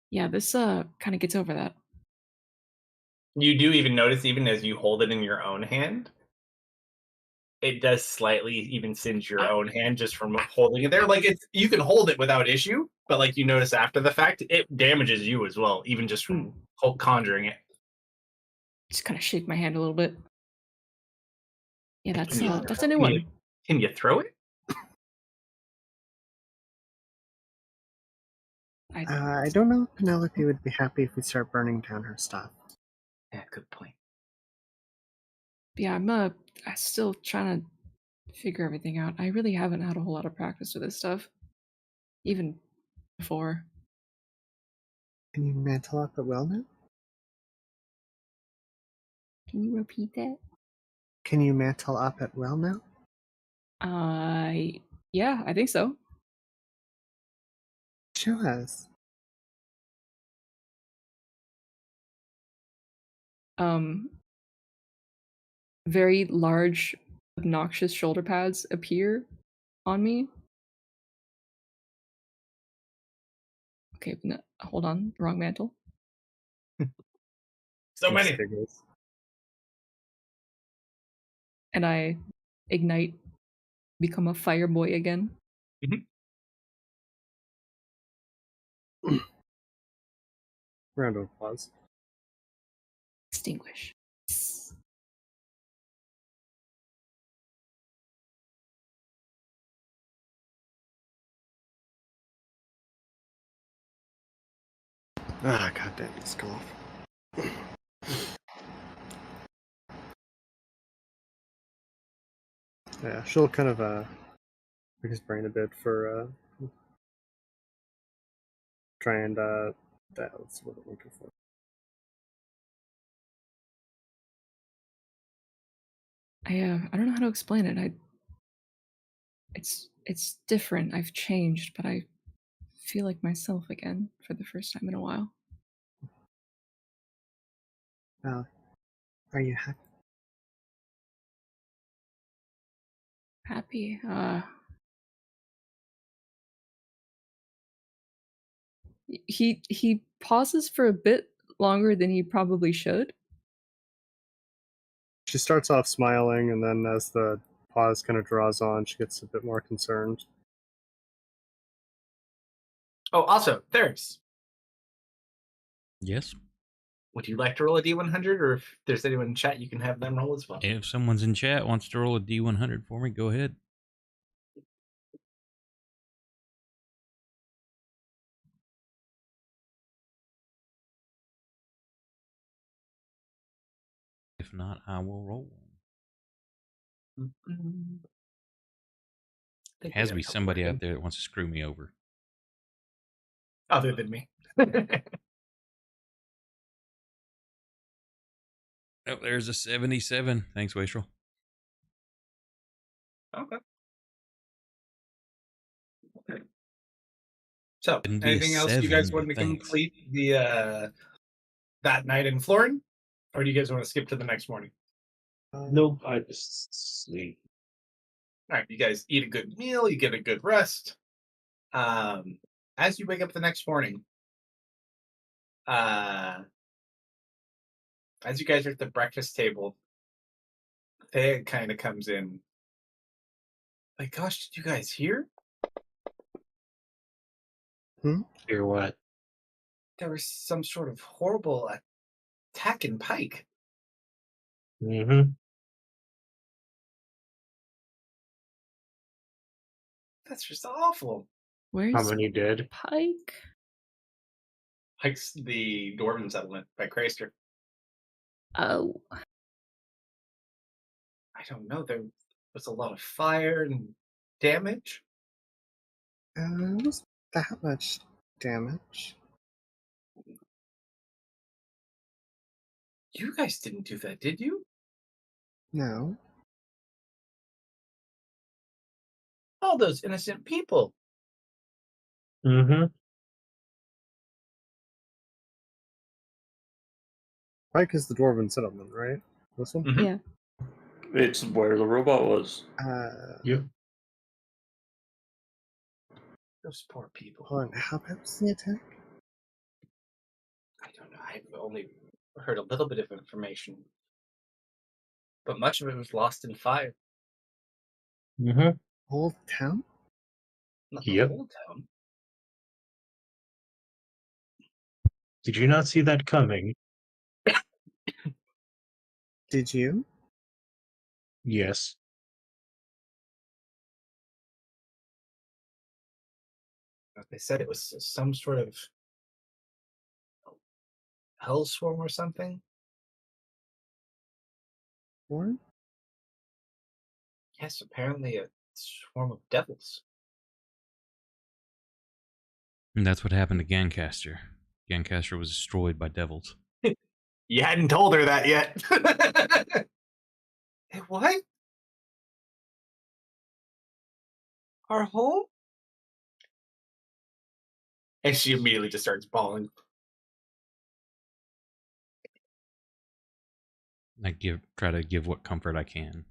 Yeah, this kind of gets over that. You do even notice, even as you hold it in your own hand, it does slightly even singe your own hand just from holding it there. Like you can hold it without issue, but like you notice after the fact, it damages you as well, even just from conjuring it. Just kind of shake my hand a little bit. Yeah, that's a new Can one. Can you throw it? I don't know if Penelope would be happy if we start burning down her stuff. Yeah, good point. Yeah, I'm still trying to figure everything out. I really haven't had a whole lot of practice with this stuff, even before. Can you mantle up at will now? Can you repeat that? Can you mantle up at will now? Yeah, I think so. Show us. Very large, obnoxious shoulder pads appear on me. Okay, no, hold on, wrong mantle. So many. And I ignite, become a fire boy again. Round of applause. Extinguish. Ah, goddamn, let's go off. Yeah, she'll kind of pick his brain a bit for try and that's what I'm looking for. I don't know how to explain it. It's different. I've changed, but I feel like myself again for the first time in a while. Are you happy? Happy. He pauses for a bit longer than he probably should. She starts off smiling, and then as the pause kind of draws on, she gets a bit more concerned. Oh, also, there's. Yes. Would you like to roll a D100, or if there's anyone in chat, you can have them roll as well? If someone's in chat wants to roll a D100 for me, go ahead. If not, I will roll one. There has to be somebody out there that wants to screw me over. Other than me. Oh, there's a 77. Thanks, Wastrel. Okay. So, anything else you guys want to complete the that night in Florin, or do you guys want to skip to the next morning? Nope, I just sleep. All right, you guys eat a good meal, you get a good rest. As you wake up the next morning, as you guys are at the breakfast table, Thea kind of comes in. Like, gosh, did you guys hear? Hear what? There was some sort of horrible attack in Pike. Mm-hmm. That's just awful. Where's How many did? Pike? Pike's the Dwarven settlement by Chrysler. Oh. I don't know. There was a lot of fire and damage. It wasn't that much damage. You guys didn't do that, did you? No. All those innocent people. Mm-hmm. Pike is the Dwarven settlement, right? This one? Mhm. Yeah. It's where the robot was. Yep. Those poor people. Hold on, how bad was the attack? I don't know. I've only heard a little bit of information. But much of it was lost in fire. Mm-hmm. Whole town? Not Yep. the whole town. Did you not see that coming? Did you? Yes. They said it was some sort of hellstorm or something. Warren? Yes, apparently a swarm of devils. And that's what happened to Gancaster. Gancaster was destroyed by devils. You hadn't told her that yet. Hey, what? Our home? And she immediately just starts bawling. I try to give what comfort I can.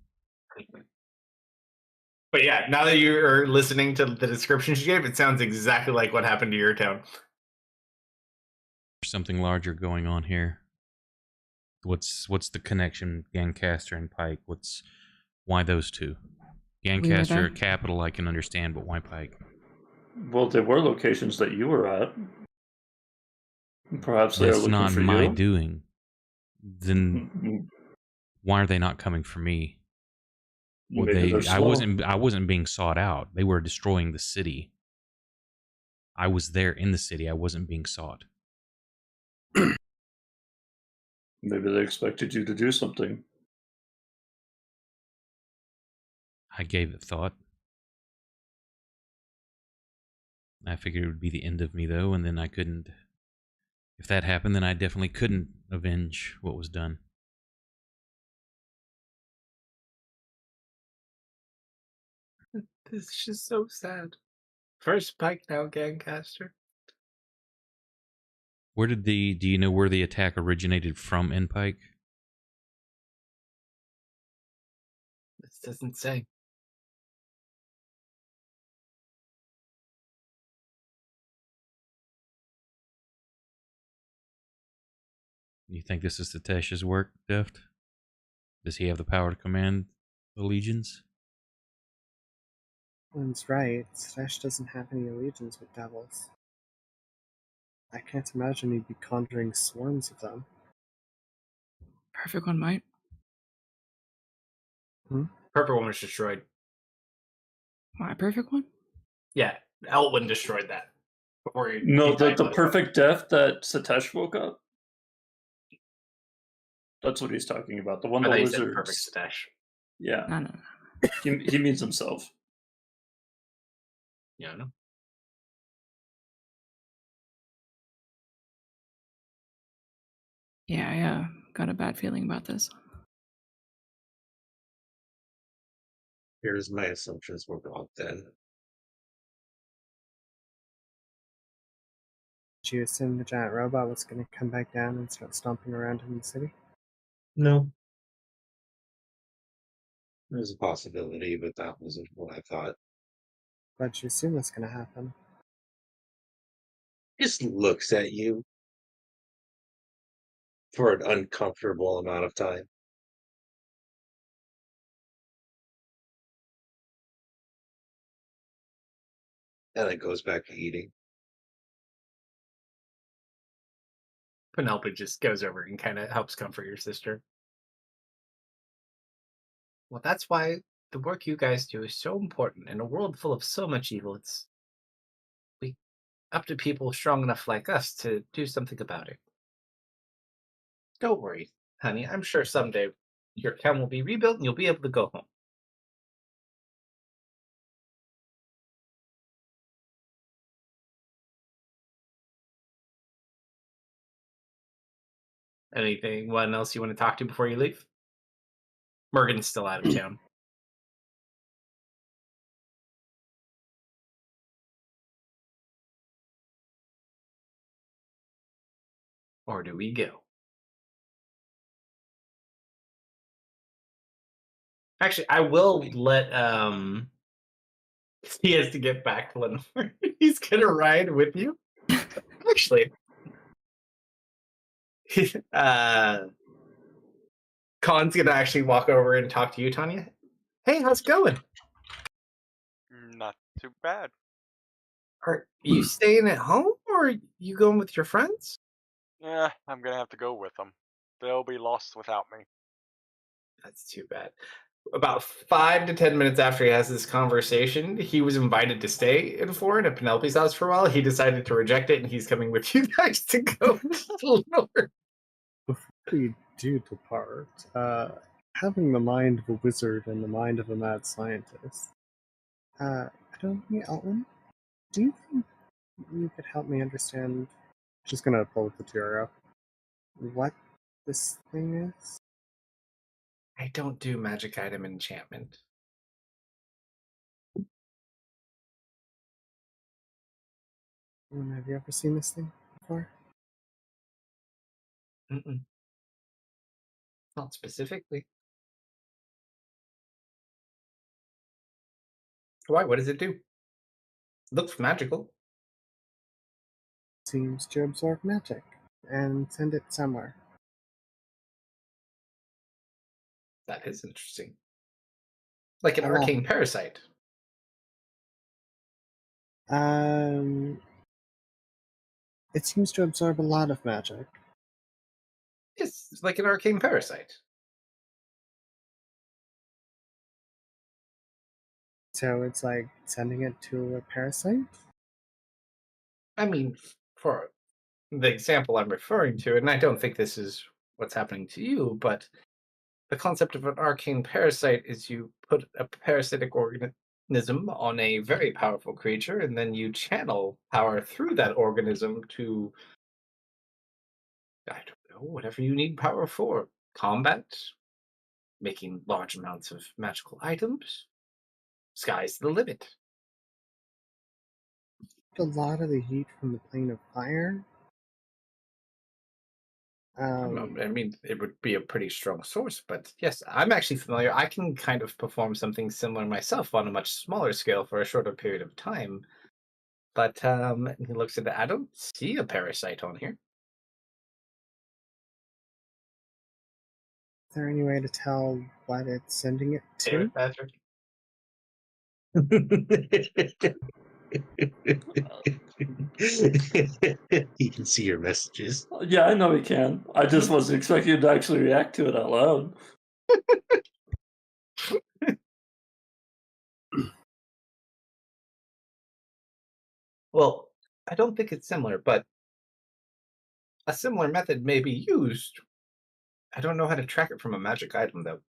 But yeah, now that you're listening to the description she gave, it sounds exactly like what happened to your town. There's something larger going on here. What's the connection, Gancaster and Pike? Why those two? Gancaster, capital, I can understand, but why Pike? Well, there were locations that you were at. Perhaps they're That's looking not for my you. doing. Then why are they not coming for me? Well, Maybe they're I slow. wasn't being sought out. They were destroying the city. I was there in the city. I wasn't being sought. Maybe they expected you to do something. I gave it thought. I figured it would be the end of me, though, and then I couldn't. If that happened, then I definitely couldn't avenge what was done. This is just so sad. First Pike, now Gangcaster. Where did do you know where the attack originated from in Pike? This doesn't say. You think this is Satesh's work, Deft? Does he have the power to command the legions? That's right. Stash doesn't have any allegiance with devils. I can't imagine he'd be conjuring swarms of them. Perfect one might. Purple one was destroyed. My perfect one? Yeah, Elwyn destroyed that. Before he No, died the by perfect death that Satesh woke up. That's what he's talking about. The one I that thought you was said perfect stash. Yeah, No. he means himself. Yeah, I know. Yeah, I got a bad feeling about this. Here's my assumptions were wrong then. Did you assume the giant robot was going to come back down and start stomping around in the city? No. There's a possibility, but that wasn't what I thought. Why'd you assume that's going to happen? Just looks at you for an uncomfortable amount of time. And it goes back to eating. Penelope just goes over and kind of helps comfort your sister. Well, that's why the work you guys do is so important. In a world full of so much evil, it's up to people strong enough like us to do something about it. Don't worry, honey. I'm sure someday your town will be rebuilt and you'll be able to go home. Anyone else you want to talk to before you leave? Morgan's still out of town. Or do we go? Actually, I will let he has to get back to Lenore. He's gonna ride with you. Actually. Khan's gonna actually walk over and talk to you, Tanya. Hey, how's it going? Not too bad. Are you staying at home or are you going with your friends? Yeah, I'm gonna have to go with them. They'll be lost without me. That's too bad. About 5 to 10 minutes after he has this conversation, he was invited to stay in Florida at Penelope's house for a while. He decided to reject it, and he's coming with you guys to go to Lenore. Before we do depart, having the mind of a wizard and the mind of a mad scientist, I don't think, Elton, do you think you could help me understand? Just gonna pull up the TRO. What this thing is? I don't do magic item enchantment. Have you ever seen this thing before? Mm-mm. Not specifically. Why? What does it do? Looks magical. Seems to absorb magic and send it somewhere. That is interesting. Like an arcane parasite. It seems to absorb a lot of magic. It's like an arcane parasite. So it's like sending it to a parasite? I mean, for the example I'm referring to, and I don't think this is what's happening to you, but the concept of an arcane parasite is you put a parasitic organism on a very powerful creature, and then you channel power through that organism to, I don't know, whatever you need power for. Combat, making large amounts of magical items. Sky's the limit. A lot of the heat from the plane of fire. I mean, it would be a pretty strong source, but yes, I'm actually familiar. I can kind of perform something similar myself on a much smaller scale for a shorter period of time. But he looks at it. I don't see a parasite on here. Is there any way to tell what it's sending it David to? Patrick. He can see your messages. Yeah, I know he can. I just wasn't expecting him to actually react to it out loud. Well, I don't think it's similar, but a similar method may be used. I don't know how to track it from a magic item, though.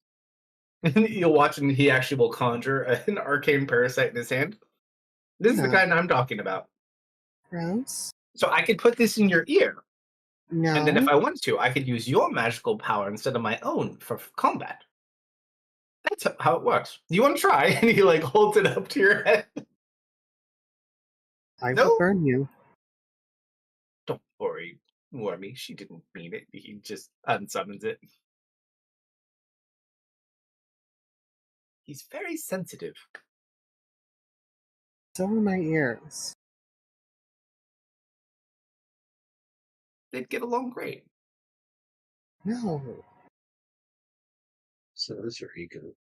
You'll watch, and he actually will conjure an arcane parasite in his hand. This is the Yeah. kind I'm talking about. Gross. So I could put this in your ear, No. and then if I wanted to, I could use your magical power instead of my own for combat. That's how it works. You want to try? And he like holds it up to your head. I No. will burn you. Don't worry, Wormy. She didn't mean it. He just unsummons it. He's very sensitive. So are my ears. They'd get along great. No. So is your ego.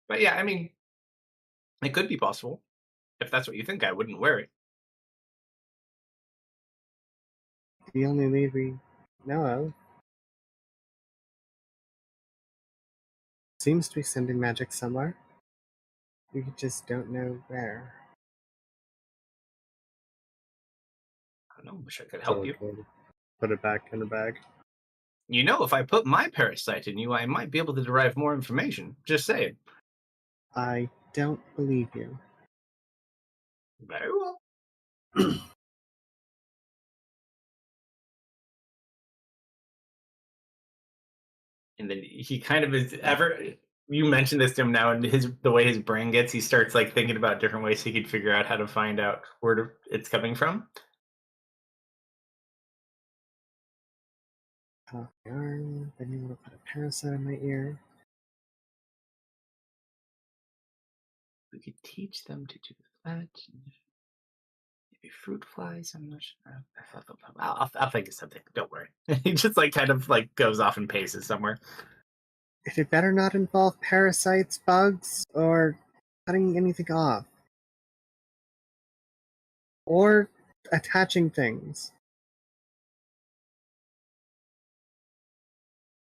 But yeah, I mean, it could be possible. If that's what you think, I wouldn't wear it. The only lead we know of seems to be sending magic somewhere. We just don't know where. I don't know. Wish I could help you. Put it back in the bag. You know, if I put my parasite in you, I might be able to derive more information. Just saying. I don't believe you. Very well. And then he kind of is ever. You mentioned this to him now, and the way his brain gets, he starts like thinking about different ways he could figure out how to find out where it's coming from. Off the arm, then you want to put a parasite in my ear. We could teach them to do that. Maybe fruit flies. I'm not sure. I'll think of something. Don't worry. He just like kind of like goes off and paces somewhere. It better not involve parasites, bugs, or cutting anything off. Or attaching things.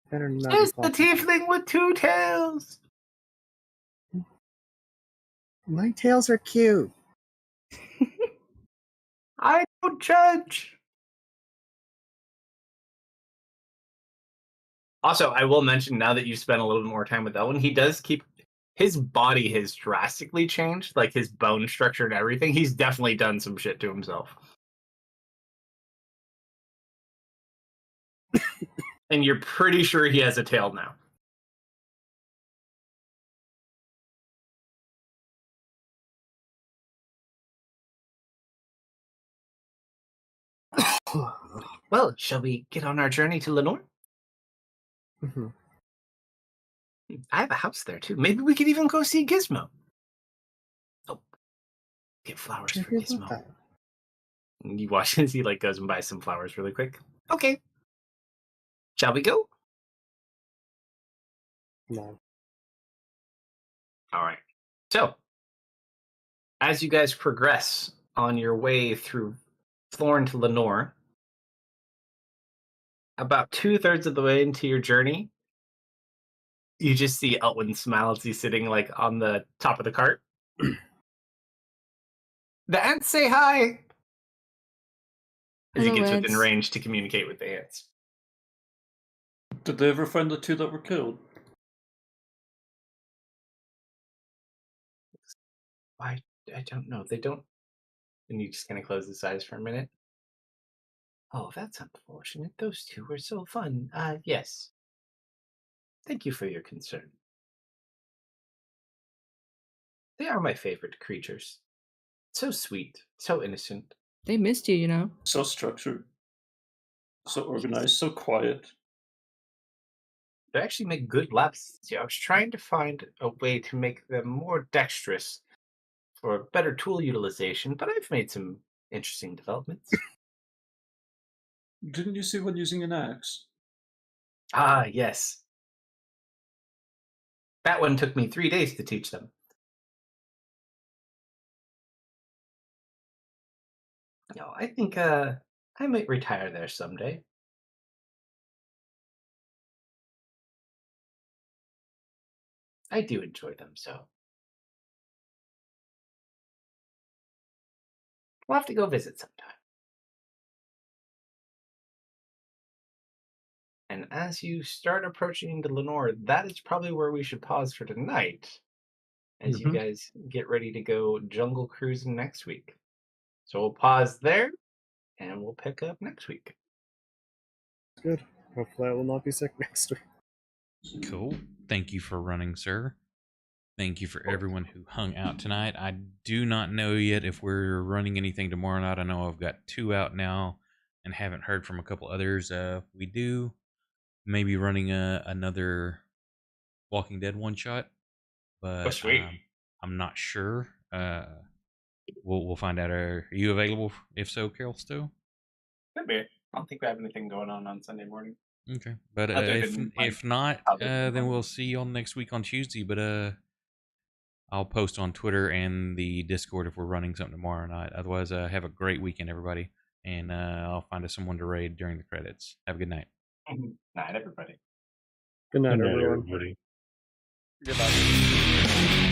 Better not It's the involve tiefling with two tails. My tails are cute. I don't judge. Also, I will mention now that you've spent a little bit more time with Elwin, he does keep his body has drastically changed, like his bone structure and everything. He's definitely done some shit to himself. And you're pretty sure he has a tail now. Well, shall we get on our journey to Lenore? Mm-hmm. I have a house there too. Maybe we could even go see Gizmo. Oh, get flowers for Gizmo. And you watch as he like goes and buys some flowers really quick. Okay. Shall we go? No. All right. So, as you guys progress on your way through Florin to Lenore, about 2/3 of the way into your journey, you just see Elwin smile as he's sitting like on the top of the cart. The ants say hi. as he Hello, gets within Eds. range to communicate with the ants. Did they ever find the two that were killed? I don't know. They don't. And he just kind of closes his eyes for a minute. Oh, that's unfortunate. Those two were so fun. Yes. Thank you for your concern. They are my favorite creatures. So sweet, so innocent. They missed you, you know. So structured, so organized, so quiet. They actually make good labs. I was trying to find a way to make them more dexterous for better tool utilization, but I've made some interesting developments. Didn't you see one using an axe? Ah, yes. That one took me 3 days to teach them. No, I think I might retire there someday. I do enjoy them so. We'll have to go visit sometime. And as you start approaching into Lenore, that is probably where we should pause for tonight, as you guys get ready to go jungle cruising next week. So we'll pause there, and we'll pick up next week. Good. Hopefully I will not be sick next week. Cool. Thank you for running, sir. Thank you for everyone who hung out tonight. I do not know yet if we're running anything tomorrow night. I know I've got 2 out now and haven't heard from a couple others. We do maybe running another Walking Dead one shot, but sweet. I'm not sure. We'll find out. Are you available? If so, Carol, still? Could be. I don't think we have anything going on Sunday morning. Okay, but Other than, if not, other than then one. we'll see you all next week on Tuesday. But I'll post on Twitter and the Discord if we're running something tomorrow night. Otherwise, have a great weekend, everybody, and I'll find us someone to raid during the credits. Have a good night. Night, everybody. Good night, Good night, everyone. everybody. Good night.